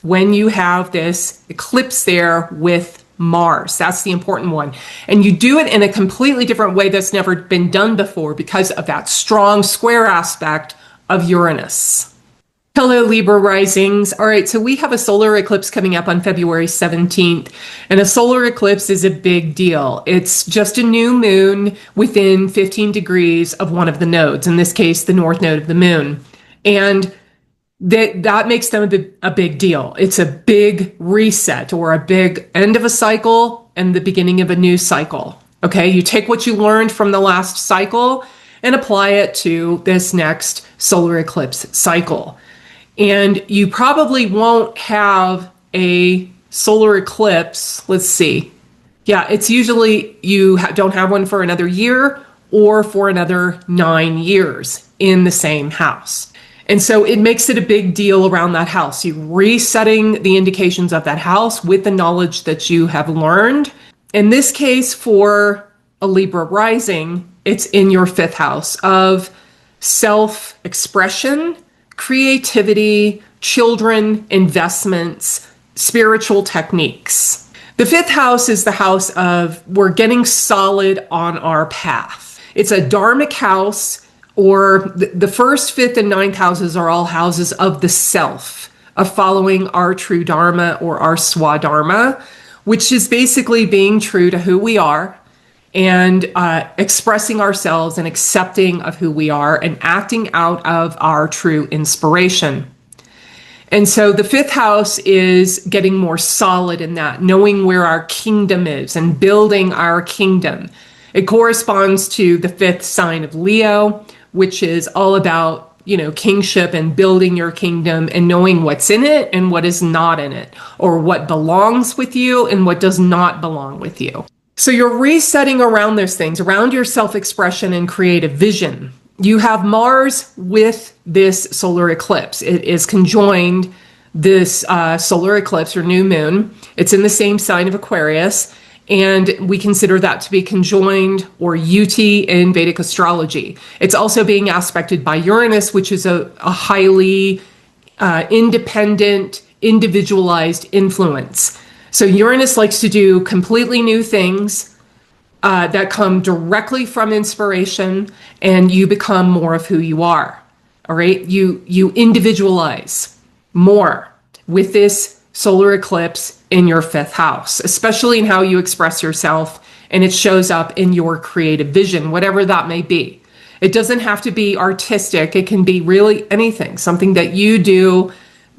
when you have this eclipse there with Mars. That's the important one. And you do it in a completely different way that's never been done before because of that strong square aspect of Uranus. Hello, Libra risings. All right, so we have a solar eclipse coming up on February 17th, and a solar eclipse is a big deal. It's just a new moon within 15 degrees of one of the nodes, in this case, the north node of the moon. And that makes them a big deal. It's a big reset or a big end of a cycle and the beginning of a new cycle. Okay, you take what you learned from the last cycle and apply it to this next solar eclipse cycle. And you probably won't have a solar eclipse. Let's see. Yeah, it's usually you don't have one for another year or for another 9 years in the same house. And so it makes it a big deal around that house. You're resetting the indications of that house with the knowledge that you have learned. In this case, for a Libra rising, it's in your fifth house of self-expression, creativity, children, investments, spiritual techniques. The fifth house is the house of we're getting solid on our path. It's a dharmic house, or the first, fifth, and ninth houses are all houses of the self, of following our true dharma or our swadharma, which is basically being true to who we are and expressing ourselves and accepting of who we are and acting out of our true inspiration. And so the fifth house is getting more solid in that, knowing where our kingdom is and building our kingdom. It corresponds to the fifth sign of Leo, which is all about, kingship and building your kingdom and knowing what's in it and what is not in it, or what belongs with you and what does not belong with you. So you're resetting around those things, around your self-expression and creative vision. You have Mars with this solar eclipse. It is conjoined this solar eclipse or new moon. It's in the same sign of Aquarius, and we consider that to be conjoined or UT in Vedic astrology. It's also being aspected by Uranus, which is a highly independent, individualized influence. So Uranus likes to do completely new things that come directly from inspiration, and you become more of who you are. All right, you individualize more with this solar eclipse in your fifth house, especially in how you express yourself, and it shows up in your creative vision, whatever that may be. It doesn't have to be artistic. It can be really anything, something that you do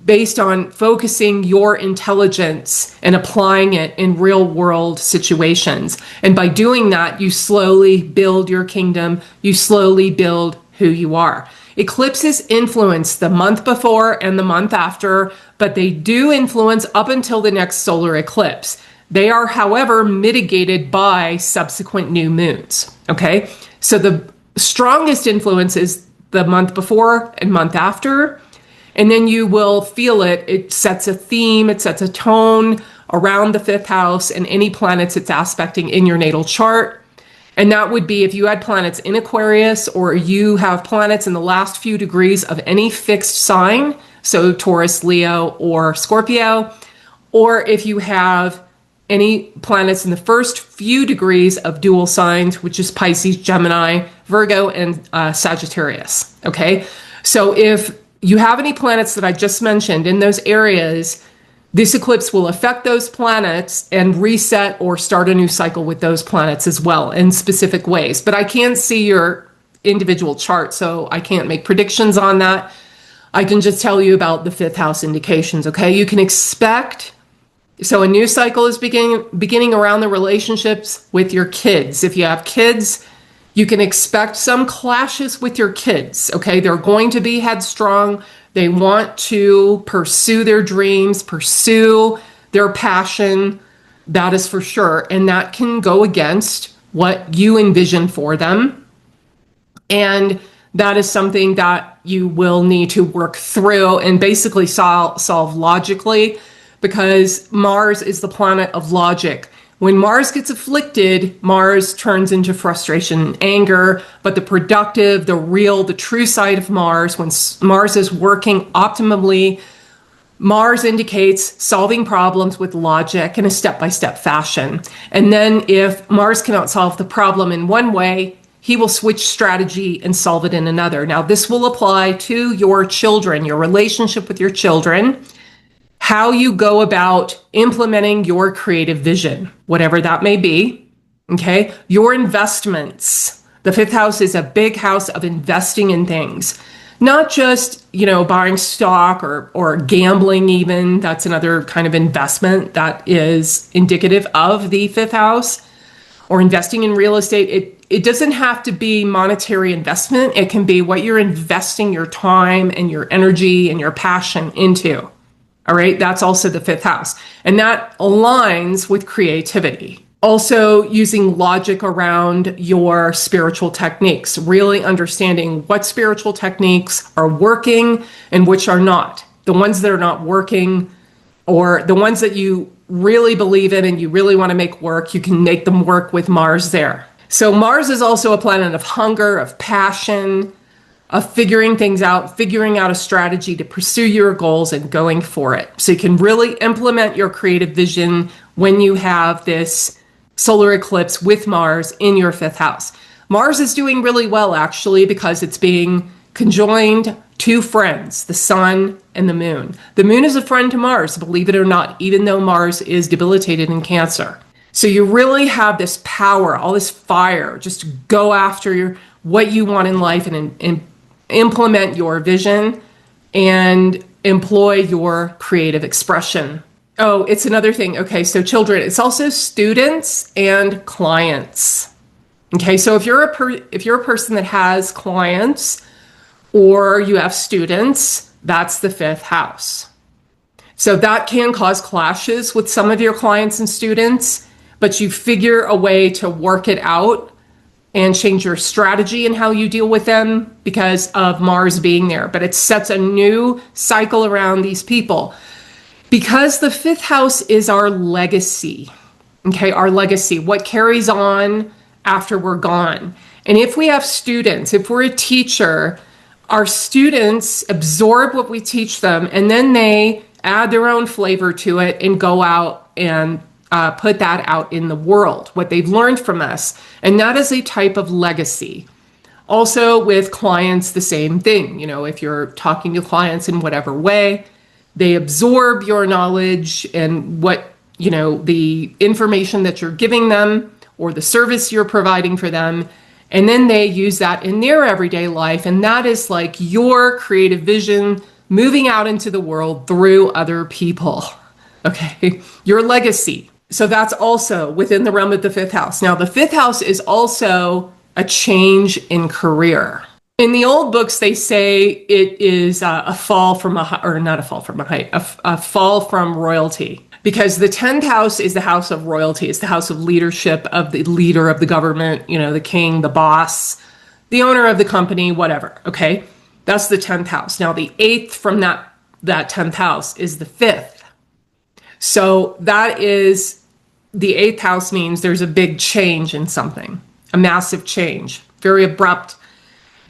based on focusing your intelligence and applying it in real world situations. And by doing that, you slowly build your kingdom. You slowly build who you are. Eclipses influence the month before and the month after, but they do influence up until the next solar eclipse. They are, however, mitigated by subsequent new moons. Okay, so the strongest influence is the month before and month after, and then you will feel it. It sets a theme, it sets a tone around the fifth house and any planets it's aspecting in your natal chart. And that would be if you had planets in Aquarius, or you have planets in the last few degrees of any fixed sign, so Taurus, Leo, or Scorpio, or if you have any planets in the first few degrees of dual signs, which is Pisces, Gemini, Virgo, and Sagittarius. Okay, so if you have any planets that I just mentioned in those areas, this eclipse will affect those planets and reset or start a new cycle with those planets as well in specific ways. But I can't see your individual chart, so I can't make predictions on that. I can just tell you about the fifth house indications, okay? You can expect, so a new cycle is beginning around the relationships with your kids. If you have kids, you can expect some clashes with your kids, okay? They're going to be headstrong. They want to pursue their dreams, pursue their passion. That is for sure. And that can go against what you envision for them. And that is something that you will need to work through and basically solve logically, because Mars is the planet of logic. When Mars gets afflicted, Mars turns into frustration and anger, but the productive, the real, the true side of Mars, when Mars is working optimally, Mars indicates solving problems with logic in a step-by-step fashion. And then if Mars cannot solve the problem in one way, he will switch strategy and solve it in another. Now, this will apply to your children, your relationship with your children, how you go about implementing your creative vision, whatever that may be, okay? Your investments. The fifth house is a big house of investing in things, not just, buying stock or gambling even. That's another kind of investment that is indicative of the fifth house, or investing in real estate. It doesn't have to be monetary investment. It can be what you're investing your time and your energy and your passion into. All right, that's also the fifth house. And that aligns with creativity. Also using logic around your spiritual techniques, really understanding what spiritual techniques are working and which are not. The ones that are not working, or the ones that you really believe in and you really want to make work, you can make them work with Mars there. So Mars is also a planet of hunger, of passion, of figuring things out, figuring out a strategy to pursue your goals and going for it. So you can really implement your creative vision when you have this solar eclipse with Mars in your fifth house. Mars is doing really well, actually, because it's being conjoined to friends, the sun and the moon. The moon is a friend to Mars, believe it or not, even though Mars is debilitated in Cancer. So you really have this power, all this fire, just to go after what you want in life and implement your vision and employ your creative expression. Oh, it's another thing. Okay, so children, it's also students and clients. Okay, so if you're a person that has clients or you have students, that's the fifth house. So that can cause clashes with some of your clients and students, but you figure a way to work it out and change your strategy and how you deal with them because of Mars being there. But it sets a new cycle around these people. Because the fifth house is our legacy, okay, our legacy, what carries on after we're gone. And if we have students, if we're a teacher, our students absorb what we teach them, and then they add their own flavor to it and go out and put that out in the world, what they've learned from us. And that is a type of legacy. Also with clients, the same thing. If you're talking to clients in whatever way, they absorb your knowledge and the information that you're giving them or the service you're providing for them. And then they use that in their everyday life. And that is like your creative vision moving out into the world through other people. Okay, your legacy. So that's also within the realm of the fifth house. Now, the fifth house is also a change in career. In the old books, they say it is a fall from a fall from royalty, because the 10th house is the house of royalty. It's the house of leadership, of the leader of the government, the king, the boss, the owner of the company, whatever. Okay, that's the 10th house. Now, the 8th from that 10th house is the 5th. So that is, the 8th house means there's a big change in something, a massive change, very abrupt.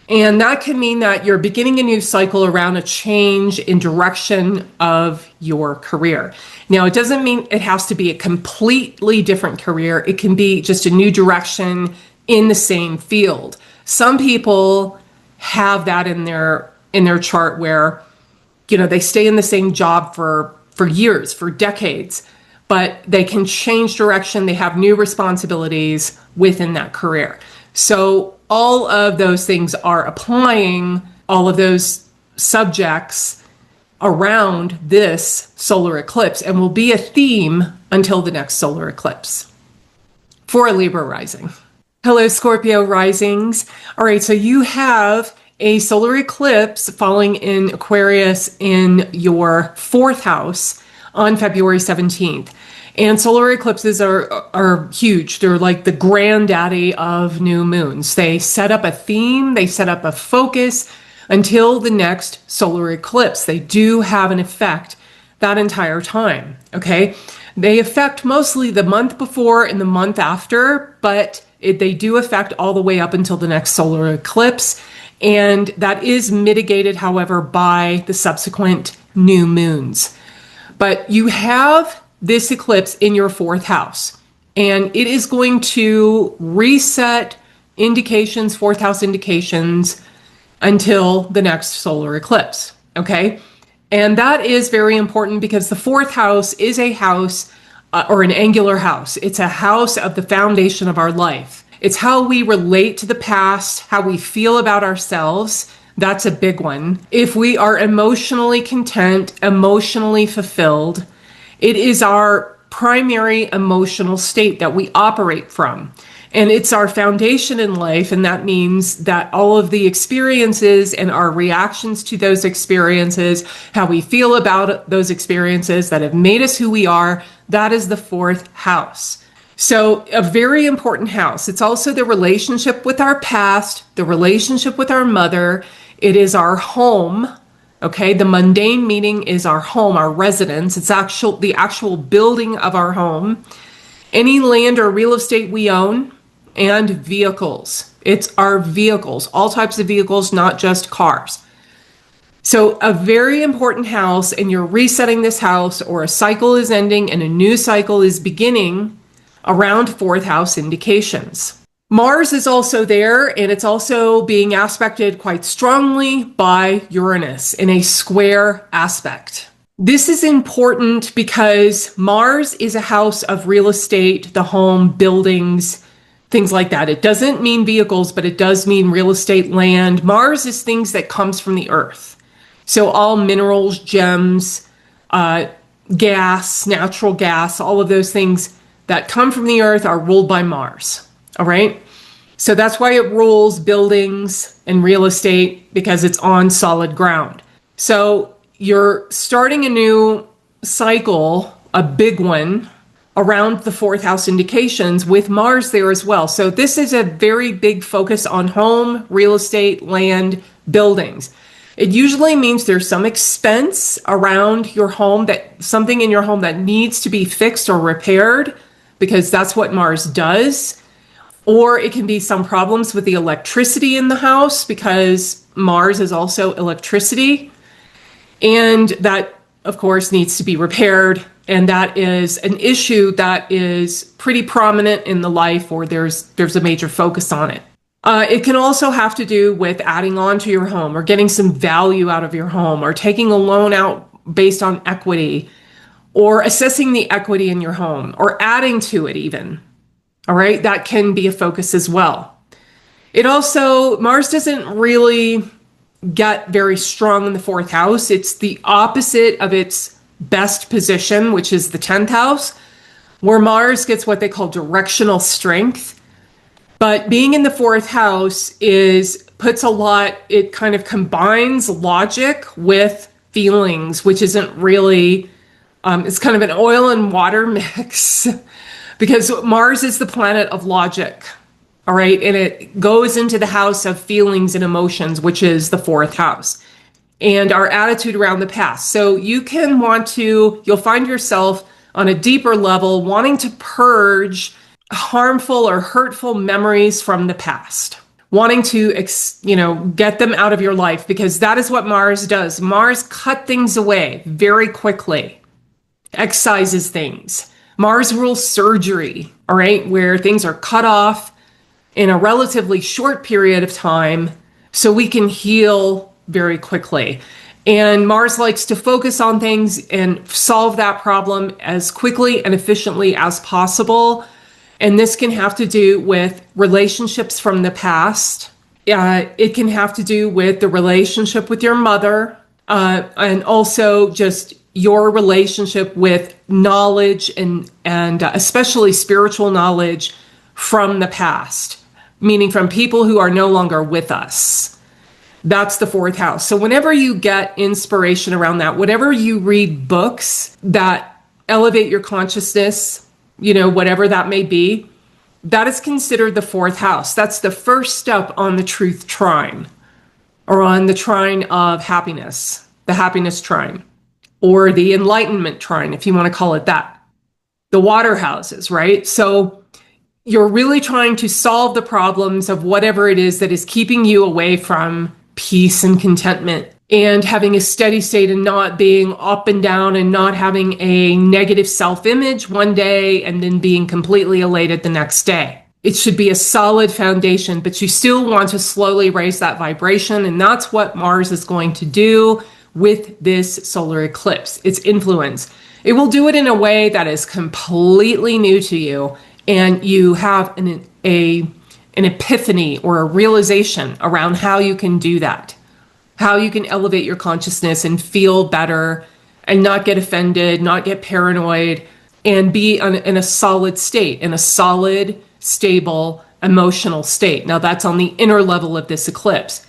And that can mean that you're beginning a new cycle around a change in direction of your career. Now, it doesn't mean it has to be a completely different career. It can be just a new direction in the same field. Some people have that in their chart where, they stay in the same job for years, for decades, but they can change direction. They have new responsibilities within that career. So all of those things are applying, all of those subjects around this solar eclipse and will be a theme until the next solar eclipse for a Libra rising. Hello, Scorpio risings. All right, so you have a solar eclipse falling in Aquarius in your 4th house on February 17th. And solar eclipses are huge. They're like the granddaddy of new moons. They set up a theme, they set up a focus until the next solar eclipse. They do have an effect that entire time, okay? They affect mostly the month before and the month after, but they do affect all the way up until the next solar eclipse. And that is mitigated, however, by the subsequent new moons. But you have this eclipse in your 4th house, and it is going to reset indications, 4th house indications, until the next solar eclipse, okay? And that is very important because the 4th house is a house or an angular house. It's a house of the foundation of our life. It's how we relate to the past, how we feel about ourselves. That's a big one. If we are emotionally content, emotionally fulfilled, it is our primary emotional state that we operate from. And it's our foundation in life, and that means that all of the experiences and our reactions to those experiences, how we feel about those experiences that have made us who we are, that is the 4th house. So a very important house. It's also the relationship with our past, the relationship with our mother. It is our home. Okay, the mundane meaning is our home, our residence. It's the actual building of our home. Any land or real estate we own, and vehicles. It's our vehicles, all types of vehicles, not just cars. So a very important house, and you're resetting this house, or a cycle is ending and a new cycle is beginning around 4th house indications. Mars is also there, and it's also being aspected quite strongly by Uranus in a square aspect. This is important because Mars is a house of real estate, the home, buildings, things like that. It doesn't mean vehicles, but it does mean real estate, land. Mars is things that comes from the earth. So all minerals, gems, gas, natural gas, all of those things that come from the earth are ruled by Mars. All right. So that's why it rules buildings and real estate, because it's on solid ground. So you're starting a new cycle, a big one, around the 4th house indications with Mars there as well. So this is a very big focus on home, real estate, land, buildings. It usually means there's some expense around your home, that something in your home that needs to be fixed or repaired, because that's what Mars does. Or it can be some problems with the electricity in the house, because Mars is also electricity. And that, of course, needs to be repaired. And that is an issue that is pretty prominent in the life, or there's a major focus on it. It can also have to do with adding on to your home, or getting some value out of your home, or taking a loan out based on equity, or assessing the equity in your home, or adding to it even. All right, that can be a focus as well. It also, Mars doesn't really get very strong in the 4th house. It's the opposite of its best position, which is the 10th house, where Mars gets what they call directional strength. But being in the 4th house it kind of combines logic with feelings, which isn't really, it's kind of an oil and water mix, because Mars is the planet of logic. All right. And it goes into the house of feelings and emotions, which is the 4th house, and our attitude around the past. So you'll find yourself on a deeper level wanting to purge harmful or hurtful memories from the past, wanting to, get them out of your life, because that is what Mars does. Mars cut things away very quickly, excises things. Mars rules surgery, all right, where things are cut off in a relatively short period of time so we can heal very quickly. And Mars likes to focus on things and solve that problem as quickly and efficiently as possible. And this can have to do with relationships from the past, It can have to do with the relationship with your mother, and also just your relationship with knowledge and especially spiritual knowledge from the past, meaning from people who are no longer with us. That's the fourth house. So whenever you get inspiration around that, whenever you read books that elevate your consciousness, whatever that may be, that is considered the fourth house. That's the first step on the truth trine, or on the trine of happiness, the happiness trine, or the enlightenment trine, if you want to call it that. The water houses, right? So you're really trying to solve the problems of whatever it is that is keeping you away from peace and contentment, and having a steady state and not being up and down and not having a negative self-image one day and then being completely elated the next day. It should be a solid foundation, but you still want to slowly raise that vibration. And that's what Mars is going to do with this solar eclipse, its influence. It will do it in a way that is completely new to you, and you have an epiphany or a realization around how you can do that, how you can elevate your consciousness and feel better and not get offended, not get paranoid, and be in a solid state, in a solid, stable, emotional state. Now that's on the inner level of this eclipse.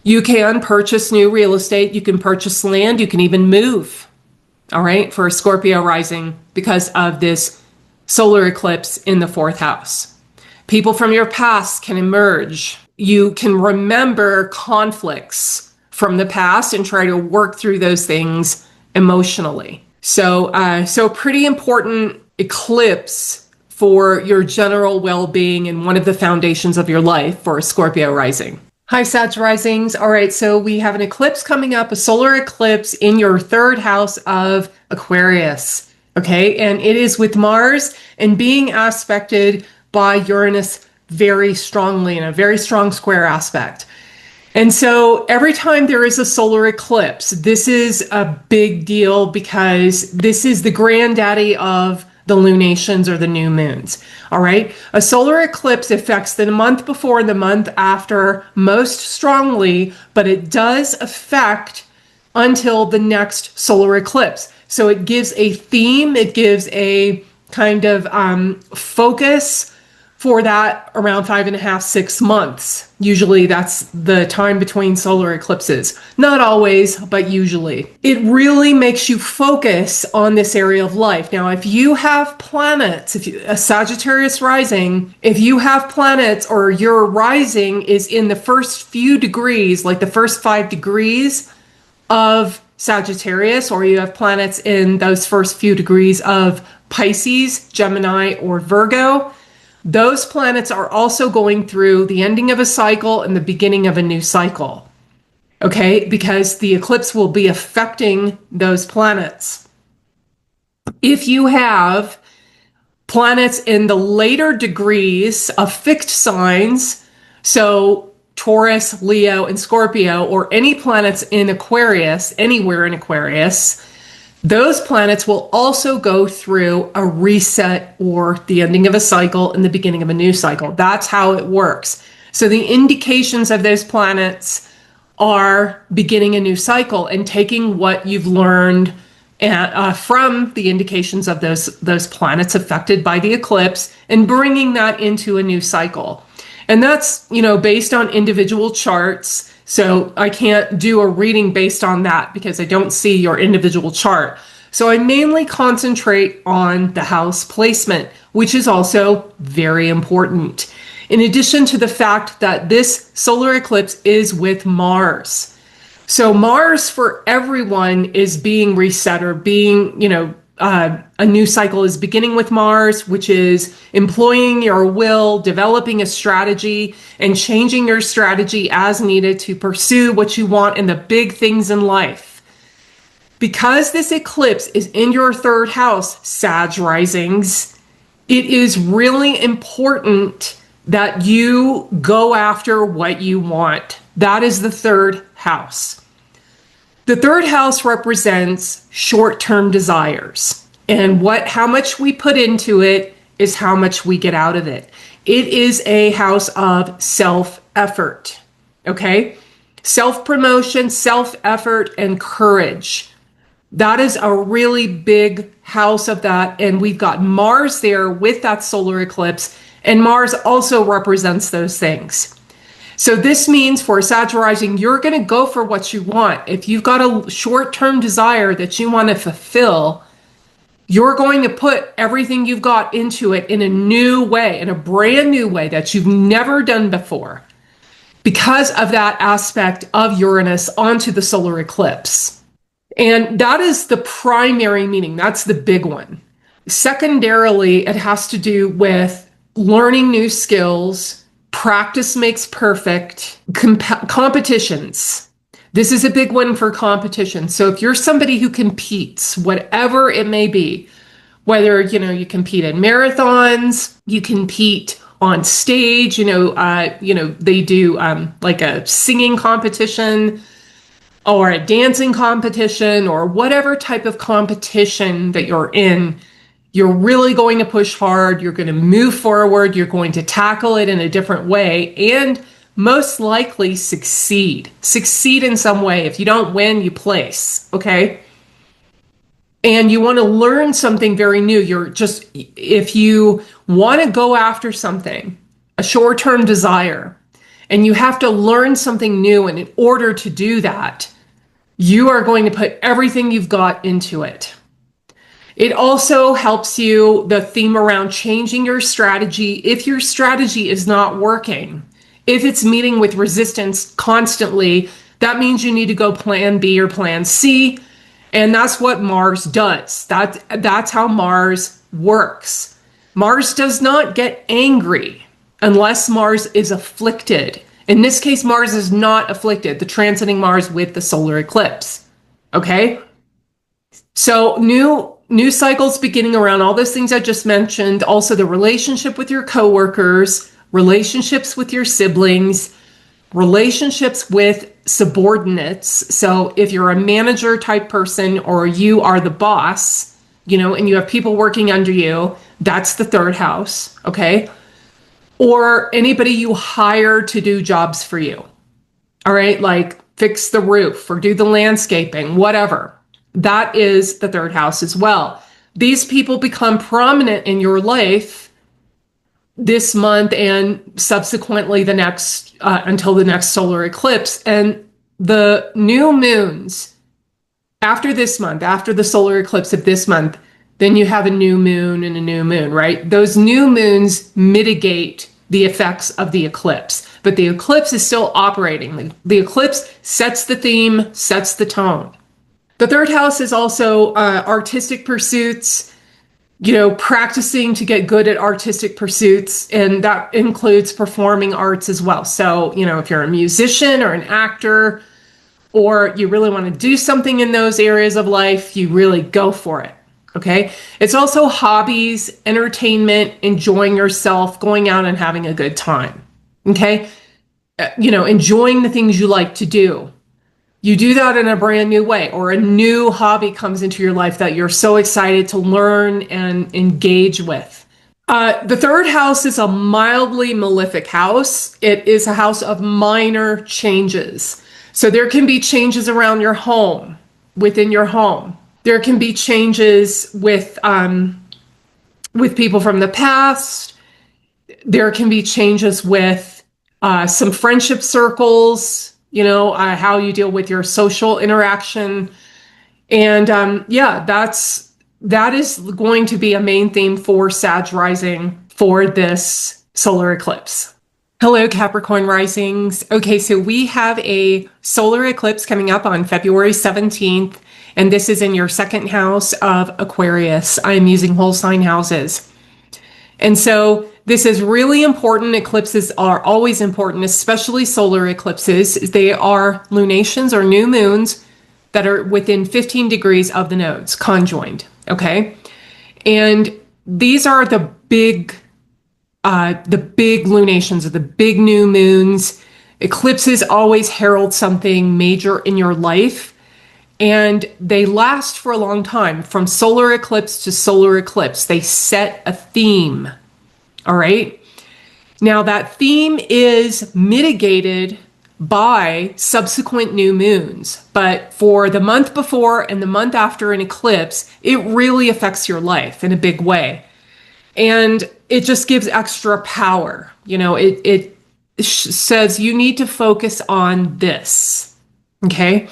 You can purchase new real estate, you can purchase land, you can even move, all right, for a Scorpio rising because of this solar eclipse in the fourth house. People from your past can emerge. You can remember conflicts from the past and try to work through those things emotionally. So pretty important eclipse for your general well-being and one of the foundations of your life for a Scorpio rising. Hi, Sag risings. All right, so we have an eclipse coming up, a solar eclipse in your third house of Aquarius. Okay, and it is with Mars and being aspected by Uranus very strongly, in a very strong square aspect. And so every time there is a solar eclipse, this is a big deal because this is the granddaddy of the lunations or the new moons. All right. A solar eclipse affects the month before and the month after most strongly, but it does affect until the next solar eclipse. So it gives a theme, it gives a kind of focus for that around 5.5, 6 months. Usually that's the time between solar eclipses. Not always, but usually. It really makes you focus on this area of life. Now, if you have planets, a Sagittarius rising, if you have planets or your rising is in the first few degrees, like the first 5 degrees of Sagittarius, or you have planets in those first few degrees of Pisces, Gemini, or Virgo, those planets are also going through the ending of a cycle and the beginning of a new cycle. Okay, because the eclipse will be affecting those planets. If you have planets in the later degrees of fixed signs, so Taurus, Leo, and Scorpio, or any planets in Aquarius, anywhere in Aquarius, those planets will also go through a reset or the ending of a cycle and the beginning of a new cycle. That's how it works. So the indications of those planets are beginning a new cycle and taking what you've learned from the indications of those planets affected by the eclipse and bringing that into a new cycle. And that's, based on individual charts. So I can't do a reading based on that because I don't see your individual chart. So I mainly concentrate on the house placement, which is also very important. In addition to the fact that this solar eclipse is with Mars. So Mars for everyone is being reset or being, a new cycle is beginning with Mars, which is employing your will, developing a strategy, and changing your strategy as needed to pursue what you want in the big things in life. Because this eclipse is in your third house, Sag risings, it is really important that you go after what you want. That is the third house. The third house represents short-term desires, and how much we put into it is how much we get out of it. It is a house of self-effort, okay? Self-promotion, self-effort, and courage. That is a really big house of that. And we've got Mars there with that solar eclipse. And Mars also represents those things. So this means for Sag rising, you're going to go for what you want. If you've got a short-term desire that you want to fulfill, you're going to put everything you've got into it in a new way, in a brand new way that you've never done before, because of that aspect of Uranus onto the solar eclipse. And that is the primary meaning. That's the big one. Secondarily, it has to do with learning new skills. Practice makes perfect. Competitions. This is a big one for competition. So if you're somebody who competes, whatever it may be, whether, you compete in marathons, you compete on stage, they do like a singing competition or a dancing competition or whatever type of competition that you're in, you're really going to push hard. You're going to move forward. You're going to tackle it in a different way and most likely succeed. Succeed in some way. If you don't win, you place, okay? And you want to learn something very new. If you want to go after something, a short-term desire, and you have to learn something new, and in order to do that, you are going to put everything you've got into it. It also helps you, the theme around changing your strategy. If your strategy is not working, if it's meeting with resistance constantly, that means you need to go plan B or plan C. And that's what Mars does. That's how Mars works. Mars does not get angry unless Mars is afflicted. In this case, Mars is not afflicted, the transiting Mars with the solar eclipse. Okay? So new cycles beginning around all those things I just mentioned. Also the relationship with your coworkers, relationships with your siblings, relationships with subordinates. So if you're a manager type person or you are the boss, and you have people working under you, that's the third house, okay? Or anybody you hire to do jobs for you. All right, like fix the roof or do the landscaping, whatever. That is the third house as well. These people become prominent in your life this month and subsequently the next until the next solar eclipse. And the new moons after this month, after the solar eclipse of this month, then you have a new moon and a new moon, right? Those new moons mitigate the effects of the eclipse, but the eclipse is still operating. The eclipse sets the theme, sets the tone. The third house is also artistic pursuits, practicing to get good at artistic pursuits, and that includes performing arts as well. So, if you're a musician or an actor, or you really want to do something in those areas of life, you really go for it. Okay. It's also hobbies, entertainment, enjoying yourself, going out and having a good time. Okay. Enjoying the things you like to do. You do that in a brand new way, or a new hobby comes into your life that you're so excited to learn and engage with. The third house is a mildly malefic house. It is a house of minor changes. So there can be changes around your home, within your home. There can be changes with people from the past. There can be changes with some friendship circles, how you deal with your social interaction. And that is going to be a main theme for Sag rising for this solar eclipse. Hello, Capricorn risings. Okay, so we have a solar eclipse coming up on February 17th. And this is in your second house of Aquarius. I'm using whole sign houses. And so this is really important. Eclipses are always important, especially solar eclipses. They are lunations or new moons that are within 15 degrees of the nodes, conjoined, okay? And these are the big lunations or the big new moons. Eclipses always herald something major in your life. And they last for a long time, from solar eclipse to solar eclipse. They set a theme, all right? Now, that theme is mitigated by subsequent new moons, but for the month before and the month after an eclipse, it really affects your life in a big way. And it just gives extra power. You know, it says you need to focus on this, okay?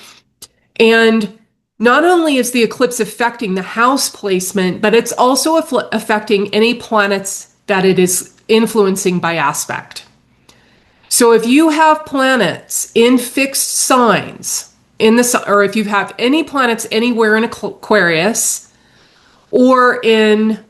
And not only is the eclipse affecting the house placement, but it's also affecting any planets that it is influencing by aspect. So if you have planets in fixed signs in the, or if you have any planets anywhere in Aquarius or in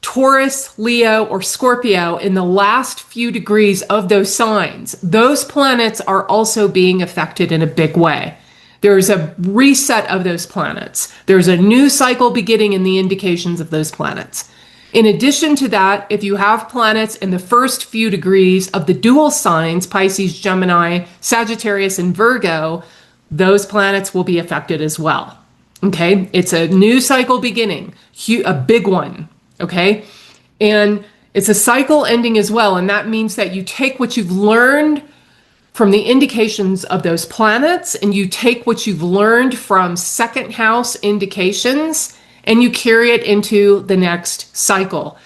Taurus, Leo, or Scorpio in the last few degrees of those signs, those planets are also being affected in a big way. There's a reset of those planets. There's a new cycle beginning in the indications of those planets. In addition to that, if you have planets in the first few degrees of the dual signs, Pisces, Gemini, Sagittarius, and Virgo, those planets will be affected as well. Okay, it's a new cycle beginning, a big one. Okay, and it's a cycle ending as well. And that means that you take what you've learned from the indications of those planets, and you take what you've learned from second house indications, and you carry it into the next cycle.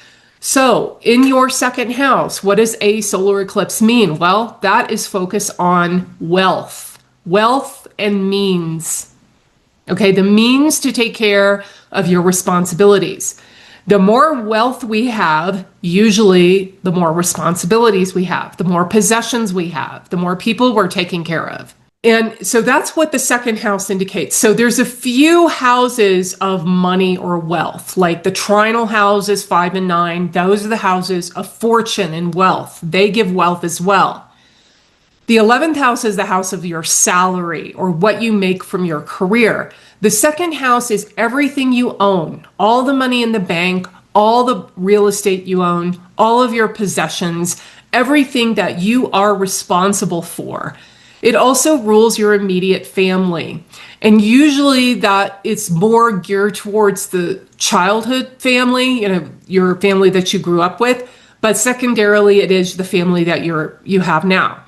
So in your second house, what does a solar eclipse mean? Well, that is focus on wealth and means. Okay, the means to take care of your responsibilities. The more wealth we have, usually the more responsibilities we have, the more possessions we have, the more people we're taking care of. And so that's what the second house indicates. So there's a few houses of money or wealth, like the trinal houses 5 and 9. Those are the houses of fortune and wealth. They give wealth as well. The 11th house is the house of your salary or what you make from your career. The second house is everything you own, all the money in the bank, all the real estate you own, all of your possessions, everything that you are responsible for. It also rules your immediate family. And usually that it's more geared towards the childhood family, you know, your family that you grew up with, but secondarily it is the family that you have now.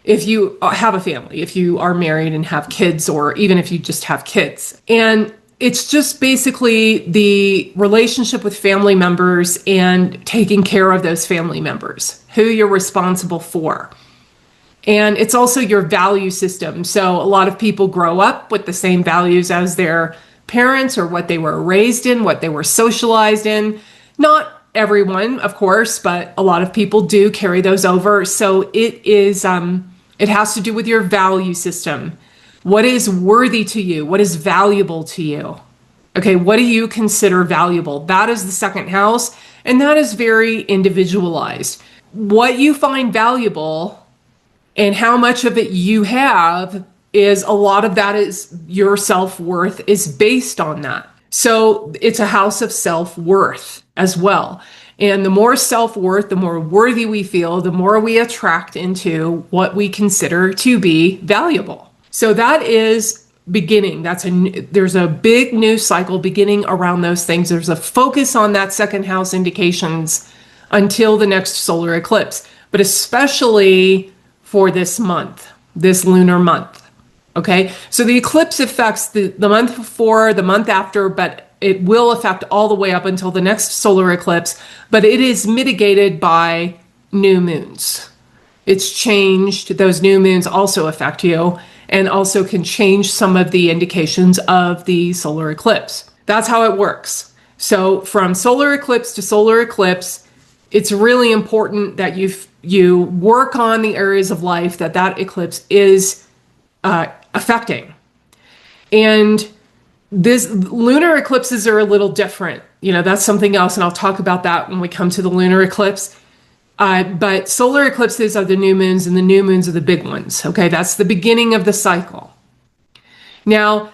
If you have a family, if you are married and have kids, or even if you just have kids. And it's just basically the relationship with family members and taking care of those family members, who you're responsible for. And it's also your value system. So a lot of people grow up with the same values as their parents or what they were raised in, what they were socialized in. Not everyone, of course, but a lot of people do carry those over. So it is, it has to do with your value system. What is worthy to you? What is valuable to you? Okay, what do you consider valuable? That is the second house, and that is very individualized. What you find valuable and how much of it you have is a lot of that is your self-worth is based on that. So it's a house of self-worth as well. And the more self-worth, the more worthy we feel, the more we attract into what we consider to be valuable. So that is beginning. There's a big new cycle beginning around those things. There's a focus on that second house indications until the next solar eclipse, but especially for this month, this lunar month. Okay, so the eclipse affects the month before, the month after, but it will affect all the way up until the next solar eclipse, but it is mitigated by new moons. It's changed. Those new moons also affect you and also can change some of the indications of the solar eclipse. That's how it works. So from solar eclipse to solar eclipse, it's really important that you work on the areas of life that eclipse is affecting. And this lunar eclipses are a little different. You know, that's something else, and I'll talk about that when we come to the lunar eclipse. But solar eclipses are the new moons, and the new moons are the big ones. Okay, that's the beginning of the cycle. Now,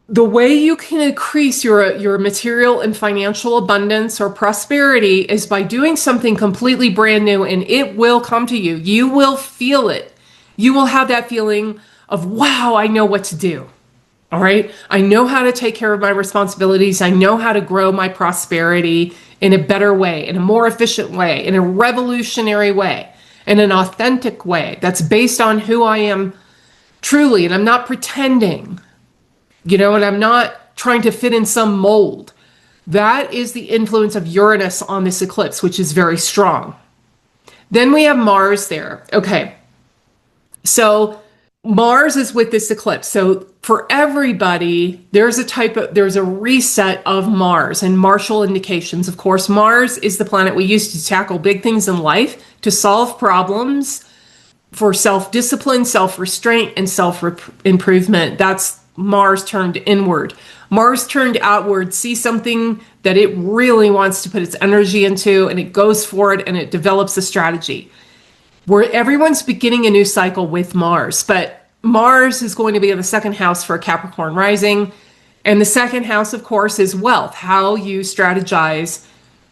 the way you can increase your material and financial abundance or prosperity is by doing something completely brand new, and it will come to you. You will feel it. You will have that feeling of, wow, I know what to do. All right. I know how to take care of my responsibilities. I know how to grow my prosperity in a better way, in a more efficient way, in a revolutionary way, in an authentic way that's based on who I am truly. And I'm not pretending, and I'm not trying to fit in some mold. That is the influence of Uranus on this eclipse, which is very strong. Then we have Mars there. Okay. So Mars is with this eclipse. So for everybody, there's a reset of Mars and martial indications. Of course, Mars is the planet we use to tackle big things in life, to solve problems, for self-discipline, self-restraint, and self-improvement. That's Mars turned inward. Mars turned outward sees something that it really wants to put its energy into, and it goes for it, and it develops a strategy. Where everyone's beginning a new cycle with Mars, but Mars is going to be in the second house for a Capricorn rising. And the second house, of course, is wealth, how you strategize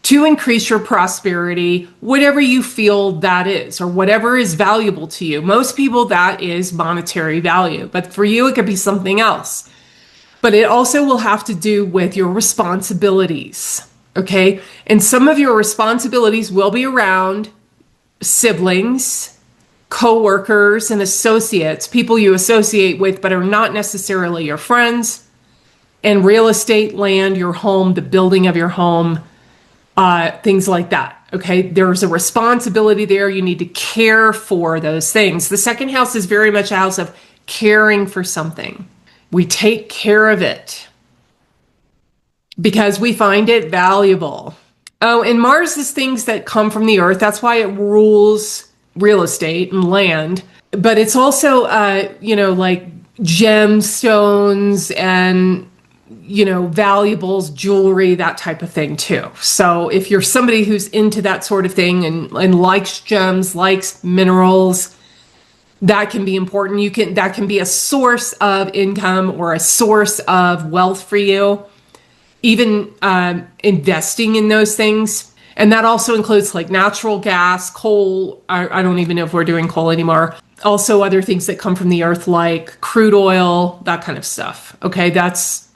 to increase your prosperity, whatever you feel that is, or whatever is valuable to you. Most people, that is monetary value, but for you, it could be something else. But it also will have to do with your responsibilities, okay? And some of your responsibilities will be around siblings, co-workers, and associates, people you associate with but are not necessarily your friends, and real estate, land, your home, the building of your home, things like that. Okay, there's a responsibility there. You need to care for those things. The second house is very much a house of caring for something. We take care of it because we find it valuable. Oh, and Mars is things that come from the earth. That's why it rules real estate and land. But it's also, like gemstones and, valuables, jewelry, that type of thing too. So if you're somebody who's into that sort of thing and likes gems, likes minerals, that can be important. That can be a source of income or a source of wealth for you. Even investing in those things. And that also includes like natural gas, coal. I don't even know if we're doing coal anymore. Also other things that come from the earth like crude oil, that kind of stuff. Okay, that's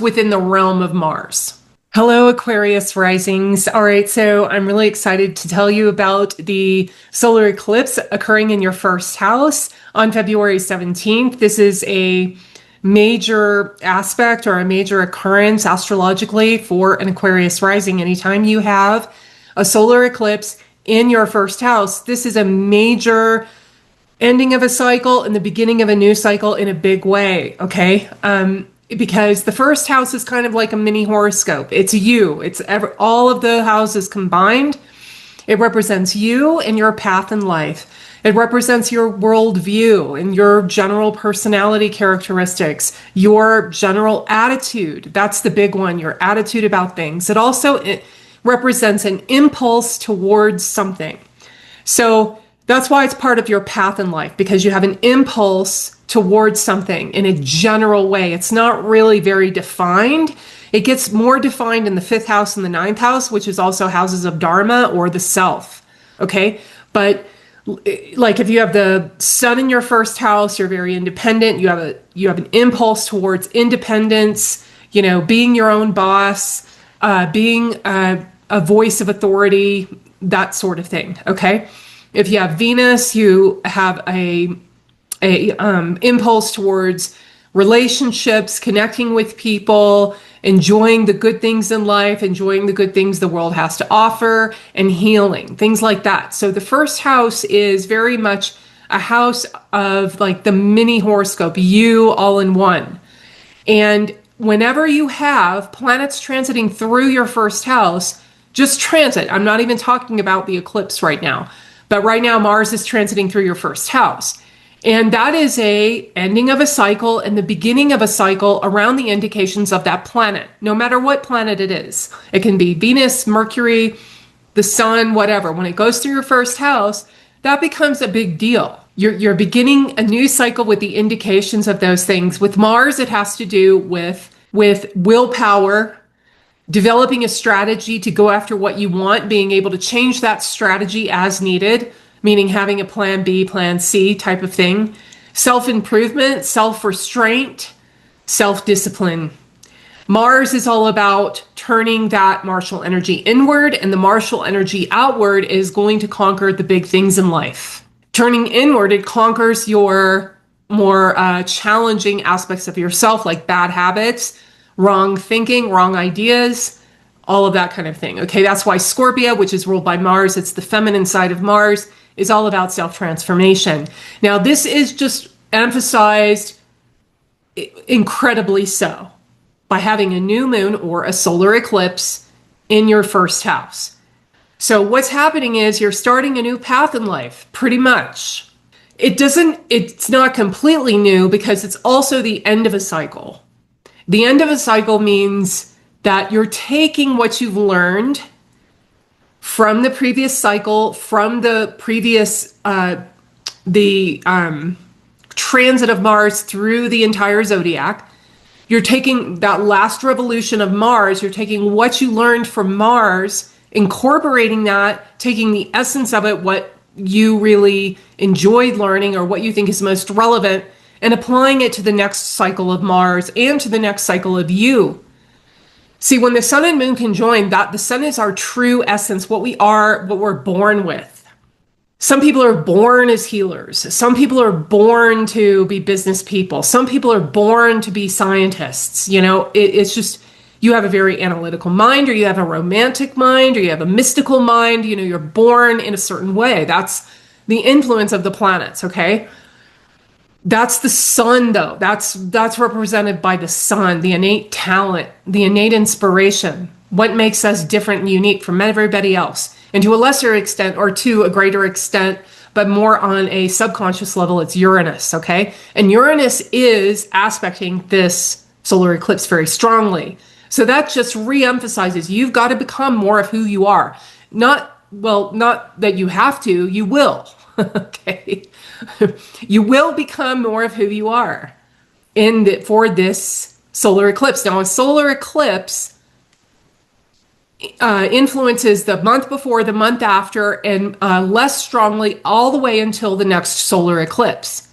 within the realm of Mars. Hello, Aquarius risings. All right, so I'm really excited to tell you about the solar eclipse occurring in your first house on February 17th. This is a major aspect or a major occurrence astrologically for an Aquarius rising. Anytime you have a solar eclipse in your first house, this is a major ending of a cycle and the beginning of a new cycle in a big way, okay? Because the first house is kind of like a mini horoscope. It's you. It's all of the houses combined. It represents you and your path in life. It represents your worldview and your general personality characteristics, your general attitude. That's the big one, your attitude about things. It represents an impulse towards something. So that's why it's part of your path in life, because you have an impulse towards something in a general way. It's not really very defined. It gets more defined in the 5th house and the 9th house, which is also houses of Dharma or the self. Okay. But like if you have the sun in your first house, you're very independent. You have an impulse towards independence, being your own boss, being a voice of authority, that sort of thing. Okay. If you have Venus, you have a impulse towards relationships, connecting with people, enjoying the good things in life, enjoying the good things the world has to offer, and healing, things like that. So the first house is very much a house of like the mini horoscope, you all in one. And whenever you have planets transiting through your first house, just transit. I'm not even talking about the eclipse right now, but right now Mars is transiting through your first house. And that is a ending of a cycle and the beginning of a cycle around the indications of that planet, no matter what planet it is. It can be Venus, Mercury, the sun, whatever. When it goes through your first house, that becomes a big deal. You're beginning a new cycle with the indications of those things. With Mars, it has to do with willpower, developing a strategy to go after what you want, being able to change that strategy as needed, meaning having a plan B, plan C type of thing. Self-improvement, self-restraint, self-discipline. Mars is all about turning that martial energy inward, and the martial energy outward is going to conquer the big things in life. Turning inward, it conquers your more challenging aspects of yourself, like bad habits, wrong thinking, wrong ideas, all of that kind of thing. Okay, that's why Scorpio, which is ruled by Mars, it's the feminine side of Mars, is all about self-transformation. Now, this is just emphasized incredibly so by having a new moon or a solar eclipse in your first house. So what's happening is you're starting a new path in life, pretty much. It's not completely new because it's also the end of a cycle. The end of a cycle means that you're taking what you've learned from the previous cycle, from the previous, transit of Mars through the entire zodiac. You're taking that last revolution of Mars, you're taking what you learned from Mars, incorporating that, taking the essence of it, what you really enjoyed learning or what you think is most relevant, and applying it to the next cycle of Mars and to the next cycle of you. See, when the sun and moon conjoin, that the sun is our true essence, what we are, what we're born with. Some people are born as healers. Some people are born to be business people. Some people are born to be scientists. You know, it's just, you have a very analytical mind, or you have a romantic mind, or you have a mystical mind. You know, you're born in a certain way. That's the influence of the planets, okay? That's the sun, though. That's represented by the sun, the innate talent, the innate inspiration, what makes us different and unique from everybody else. And to a lesser extent, or to a greater extent, but more on a subconscious level, it's Uranus, okay? And Uranus is aspecting this solar eclipse very strongly. So that just reemphasizes you've got to become more of who you are. Not that you have to, you will, okay? You will become more of who you are for this solar eclipse. Now, a solar eclipse influences the month before, the month after, and less strongly all the way until the next solar eclipse.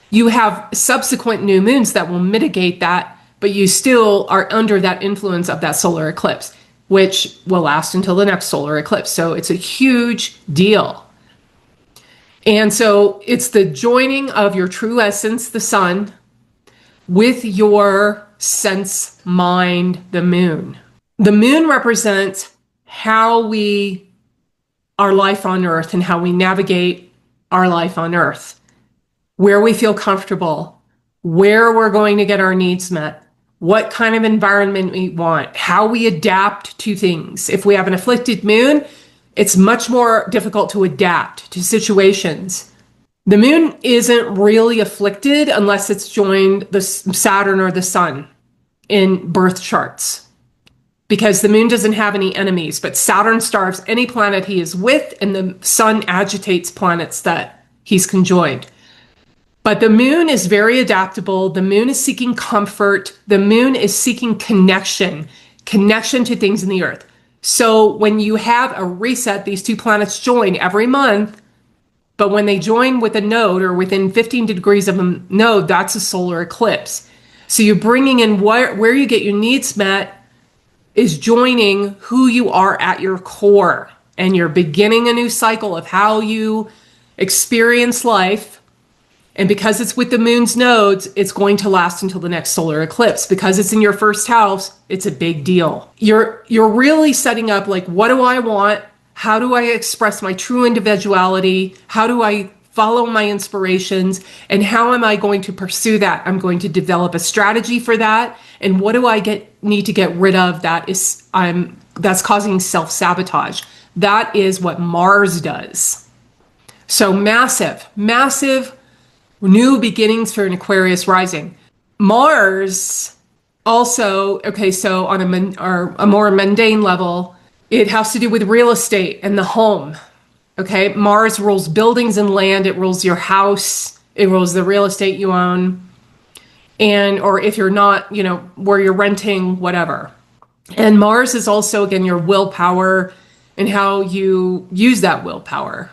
You have subsequent new moons that will mitigate that, but you still are under that influence of that solar eclipse, which will last until the next solar eclipse. So it's a huge deal. And so it's the joining of your true essence, the sun, with your sense mind, the moon. The moon represents how our life on Earth and how we navigate our life on Earth, where we feel comfortable, where we're going to get our needs met, what kind of environment we want, how we adapt to things. If we have an afflicted moon, it's much more difficult to adapt to situations. The moon isn't really afflicted unless it's joined the Saturn or the sun in birth charts, because the moon doesn't have any enemies, but Saturn starves any planet he is with, and the sun agitates planets that he's conjoined. But the moon is very adaptable. The moon is seeking comfort. The moon is seeking connection to things in the earth. So when you have a reset, these two planets join every month, but when they join with a node or within 15 degrees of a node, that's a solar eclipse. So you're bringing in where you get your needs met is joining who you are at your core, and you're beginning a new cycle of how you experience life. And because it's with the moon's nodes, it's going to last until the next solar eclipse. Because it's in your first house, it's a big deal. You're really setting up, like, what do I want? How do I express my true individuality? How do I follow my inspirations? And how am I going to pursue that? I'm going to develop a strategy for that. And what do I need to get rid of that's causing self-sabotage? That is what Mars does. So massive new beginnings for an Aquarius rising. Mars also, okay, so on a more mundane level, it has to do with real estate and the home. Okay, Mars rules buildings and land. It rules your house. It rules the real estate you own. Or if you're not, where you're renting, whatever. And Mars is also, again, your willpower and how you use that willpower.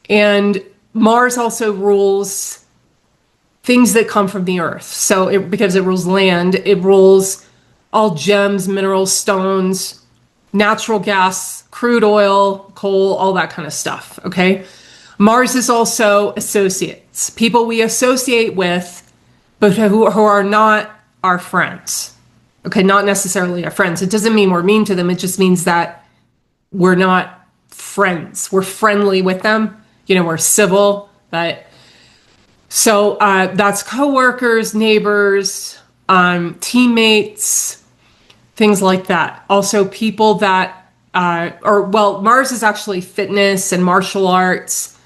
And Mars also rules things that come from the earth. So because it rules land, it rules all gems, minerals, stones, natural gas, crude oil, coal, all that kind of stuff, okay? Mars is also associates, people we associate with, but who are not our friends, okay? Not necessarily our friends. It doesn't mean we're mean to them. It just means that we're not friends. We're friendly with them. You know, we're civil, but so that's coworkers, neighbors, teammates, things like that. Also people that, Mars is actually fitness and martial arts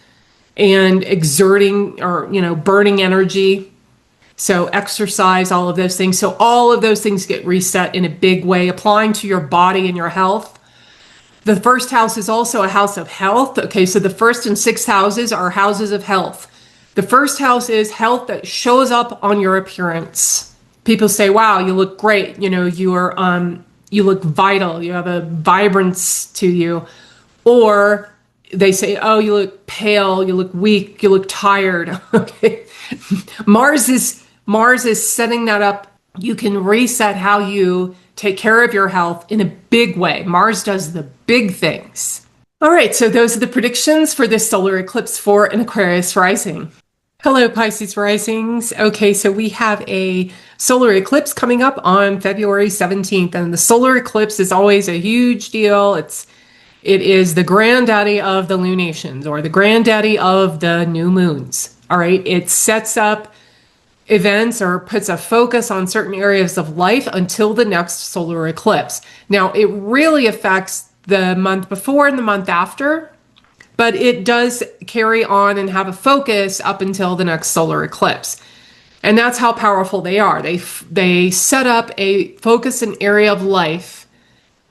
and exerting or, you know, burning energy. So exercise, all of those things. So all of those things get reset in a big way, applying to your body and your health. The first house is also a house of health. Okay, so the first and sixth houses are houses of health. The first house is health that shows up on your appearance. People say, wow, you look great. You know, you look vital. You have a vibrance to you. Or they say, oh, you look pale, you look weak, you look tired. Okay. Mars is setting that up. You can reset how you take care of your health in a big way. Mars does the big things. All right, so those are the predictions for this solar eclipse for an Aquarius rising. Hello, Pisces risings. Okay, so we have a solar eclipse coming up on February 17th, and the solar eclipse is always a huge deal. It is the granddaddy of the lunations, or the granddaddy of the new moons. All right, it sets up events or puts a focus on certain areas of life until the next solar eclipse. Now, it really affects the month before and the month after, but it does carry on and have a focus up until the next solar eclipse. And that's how powerful they are. They set up a focus and area of life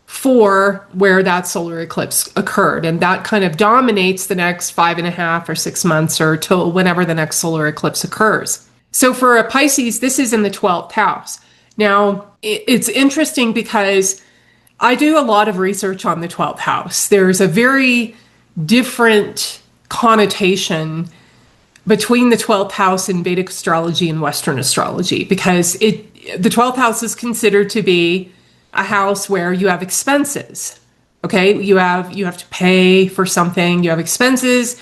for where that solar eclipse occurred. And that kind of dominates the next 5.5 or 6 months or till whenever the next solar eclipse occurs. So for a Pisces, this is in the 12th house. Now, it's interesting because I do a lot of research on the 12th house. There's a very different connotation between the 12th house in Vedic astrology and Western astrology, because the 12th house is considered to be a house where you have expenses. Okay, you have to pay for something, you have expenses,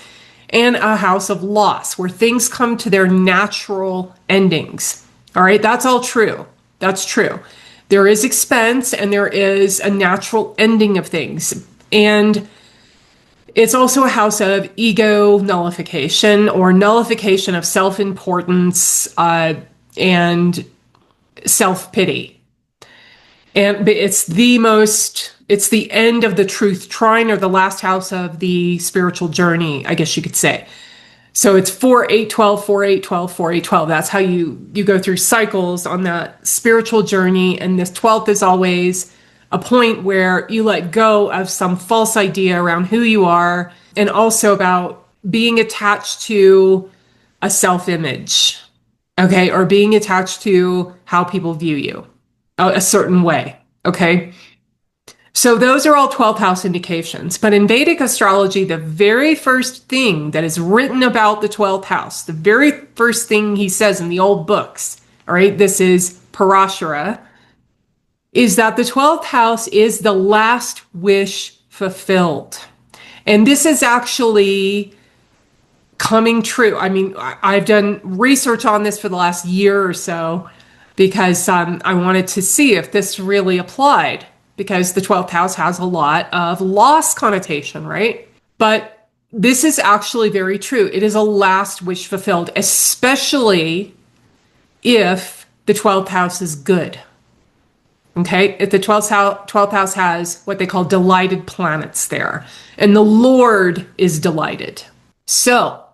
and a house of loss where things come to their natural endings. All right, that's all true. That's true. There is expense and there is a natural ending of things. And it's also a house of ego nullification, or nullification of self-importance and self-pity. And it's the end of the truth trine, or the last house of the spiritual journey, I guess you could say. So it's 4, 8, 12, 4, 8, 12, 4, 8, 12. That's how you go through cycles on that spiritual journey. And this 12th is always a point where you let go of some false idea around who you are, and also about being attached to a self-image, okay, or being attached to how people view you a certain way, okay? So those are all 12th house indications. But in Vedic astrology, the very first thing that is written about the 12th house, the very first thing he says in the old books, all right, this is Parashara, is that the 12th house is the last wish fulfilled. And this is actually coming true. I mean, I've done research on this for the last year or so because I wanted to see if this really applied, because the 12th house has a lot of loss connotation, right? But this is actually very true. It is a last wish fulfilled, especially if the 12th house is good. Okay, if the 12th house has what they call delighted planets there, and the Lord is delighted. So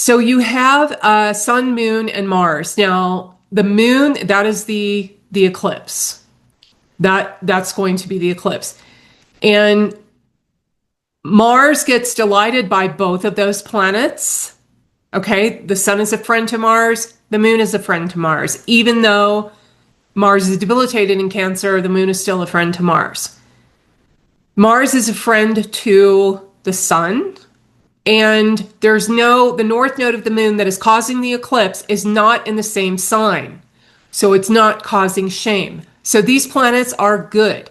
you have Sun, Moon, and Mars. Now, the Moon, that is the eclipse. That's going to be the eclipse. And Mars gets delighted by both of those planets. Okay, the Sun is a friend to Mars, the Moon is a friend to Mars. Even though Mars is debilitated in Cancer, the Moon is still a friend to Mars. Mars is a friend to the Sun, And the north node of the moon that is causing the eclipse is not in the same sign. So it's not causing shame. So these planets are good.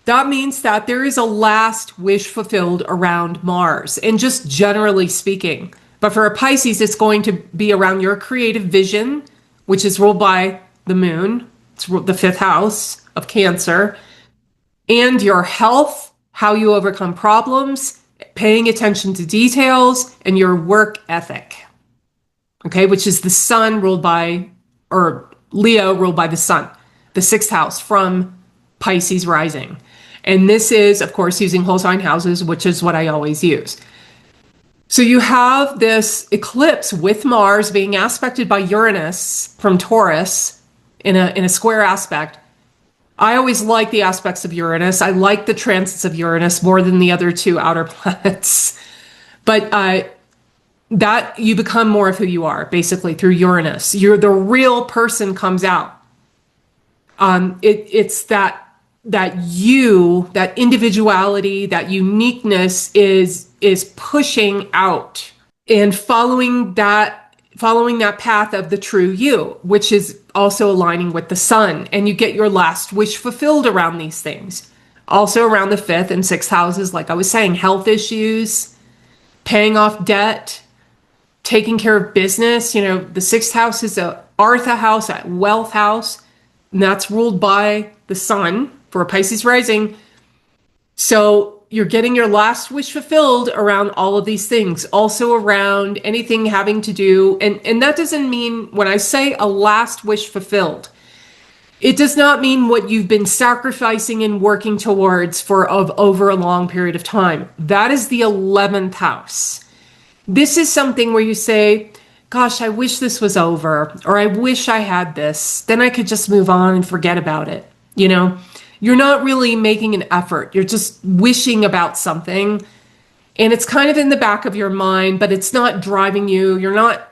That means that there is a last wish fulfilled around Mars, and just generally speaking. But for a Pisces, it's going to be around your creative vision, which is ruled by the moon. It's the fifth house of Cancer, and your health, how you overcome problems, paying attention to details, and your work ethic. Okay, which is the sun ruled by, or Leo ruled by the sun, the sixth house from Pisces rising. And this is, of course, using whole sign houses, which is what I always use. So you have this eclipse with Mars being aspected by Uranus from Taurus in a square aspect. I always like the aspects of Uranus. I like the transits of Uranus more than the other two outer planets. But that you become more of who you are, basically, through Uranus. The real person comes out. It's that individuality, that uniqueness is pushing out and following that path of the true you, which is also aligning with the sun. And you get your last wish fulfilled around these things. Also around the fifth and sixth houses, like I was saying, health issues, paying off debt, taking care of business. The sixth house is a Artha house, a wealth house, and that's ruled by the sun for a Pisces rising. So you're getting your last wish fulfilled around all of these things, also around anything having to do, and that doesn't mean, when I say a last wish fulfilled, it does not mean what you've been sacrificing and working towards for over a long period of time. That is the 11th house. This is something where you say, gosh, I wish this was over, or I wish I had this. Then I could just move on and forget about it. You're not really making an effort. You're just wishing about something, and it's kind of in the back of your mind, but it's not driving you. You're not,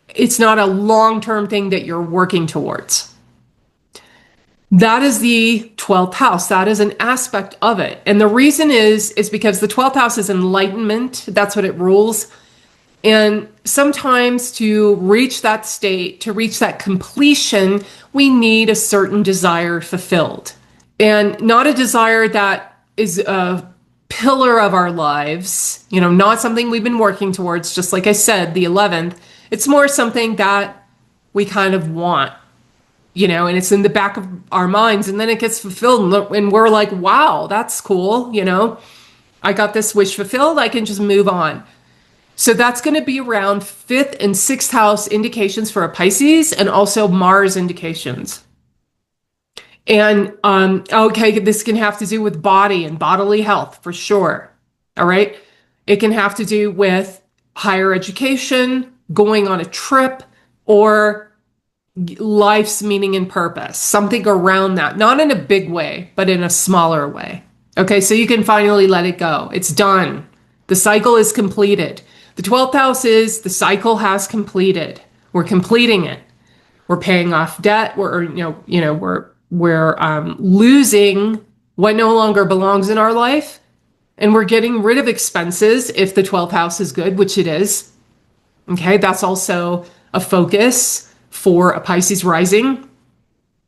it's not a long-term thing that you're working towards. That is the 12th house. That is an aspect of it. And the reason is because the 12th house is enlightenment. That's what it rules. And sometimes to reach that state, to reach that completion, we need a certain desire fulfilled. And not a desire that is a pillar of our lives, not something we've been working towards, just like I said, the 11th. It's more something that we kind of want, and it's in the back of our minds, and then it gets fulfilled, and we're like, wow, that's cool, I got this wish fulfilled, I can just move on. So that's going to be around 5th and 6th house indications for a Pisces, and also Mars indications. And, okay, this can have to do with body and bodily health for sure. All right. It can have to do with higher education, going on a trip, or life's meaning and purpose, something around that, not in a big way, but in a smaller way. Okay. So you can finally let it go. It's done. The cycle is completed. The 12th house is the cycle has completed. We're completing it. We're paying off debt. We're losing what no longer belongs in our life, and we're getting rid of expenses if the 12th house is good, which it is. Okay, that's also a focus for a Pisces rising.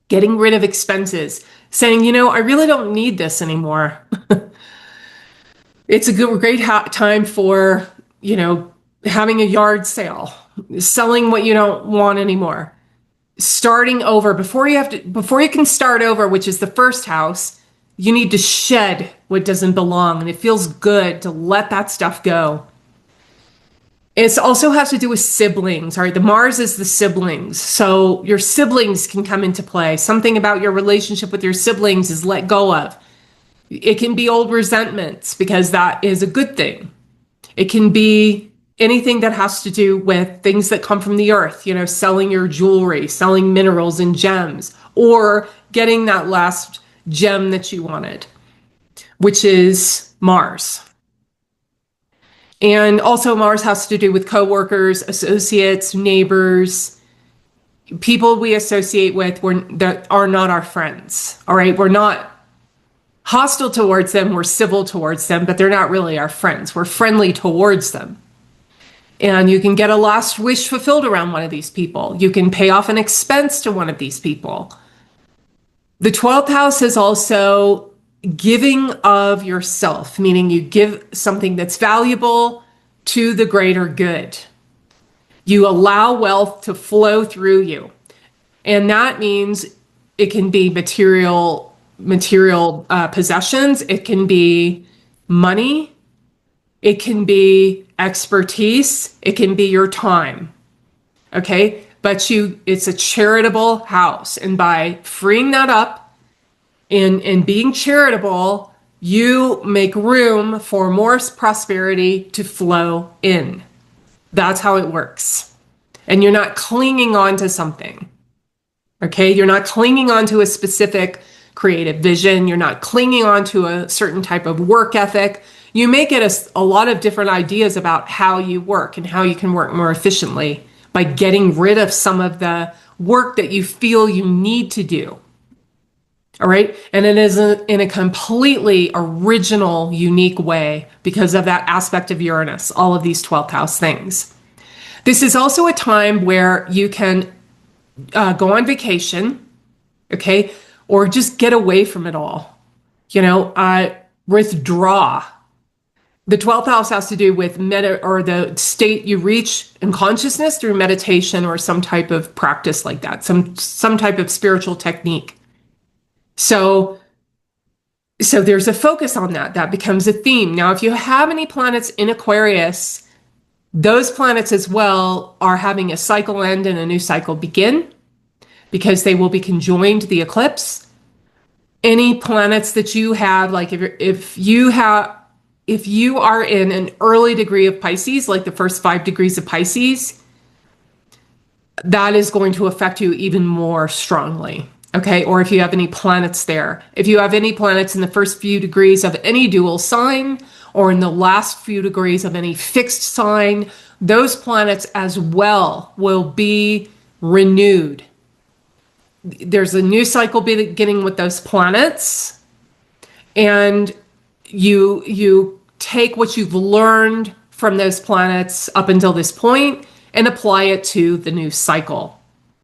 Getting rid of expenses, saying, I really don't need this anymore. It's a great time for having a yard sale, selling what you don't want anymore, starting over. Before you can start over, which is the first house, you need to shed what doesn't belong. And it feels good to let that stuff go. It also has to do with siblings. All right. The Mars is the siblings. So your siblings can come into play. Something about your relationship with your siblings is let go of. It can be old resentments, because that is a good thing. It can be anything that has to do with things that come from the earth, selling your jewelry, selling minerals and gems, or getting that last gem that you wanted, which is Mars. And also Mars has to do with coworkers, associates, neighbors, people we associate with that are not our friends. All right. We're not hostile towards them, we're civil towards them, but they're not really our friends. We're friendly towards them. And you can get a last wish fulfilled around one of these people. You can pay off an expense to one of these people. The 12th house is also giving of yourself, meaning you give something that's valuable to the greater good. You allow wealth to flow through you. And that means it can be material possessions. It can be money. It can be expertise. It can be your time. Okay. But it's a charitable house. And by freeing that up and being charitable, you make room for more prosperity to flow in. That's how it works. And you're not clinging on to something. Okay. You're not clinging on to a specific creative vision. You're not clinging on to a certain type of work ethic. You may get a lot of different ideas about how you work and how you can work more efficiently by getting rid of some of the work that you feel you need to do. All right. And it is in a completely original, unique way because of that aspect of Uranus, all of these 12th house things. This is also a time where you can go on vacation, okay, or just get away from it all, withdraw. The 12th house has to do with the state you reach in consciousness through meditation or some type of practice like that, some type of spiritual technique. So there's a focus on that. That becomes a theme. Now, if you have any planets in Aquarius, those planets as well are having a cycle end and a new cycle begin because they will be conjoined the eclipse. Any planets that you have, like if you are in an early degree of Pisces, like the first 5 degrees of Pisces, that is going to affect you even more strongly. Okay. Or if you have any planets there, if you have any planets in the first few degrees of any dual sign or in the last few degrees of any fixed sign, those planets as well will be renewed. There's a new cycle beginning with those planets, and you take what you've learned from those planets up until this point and apply it to the new cycle.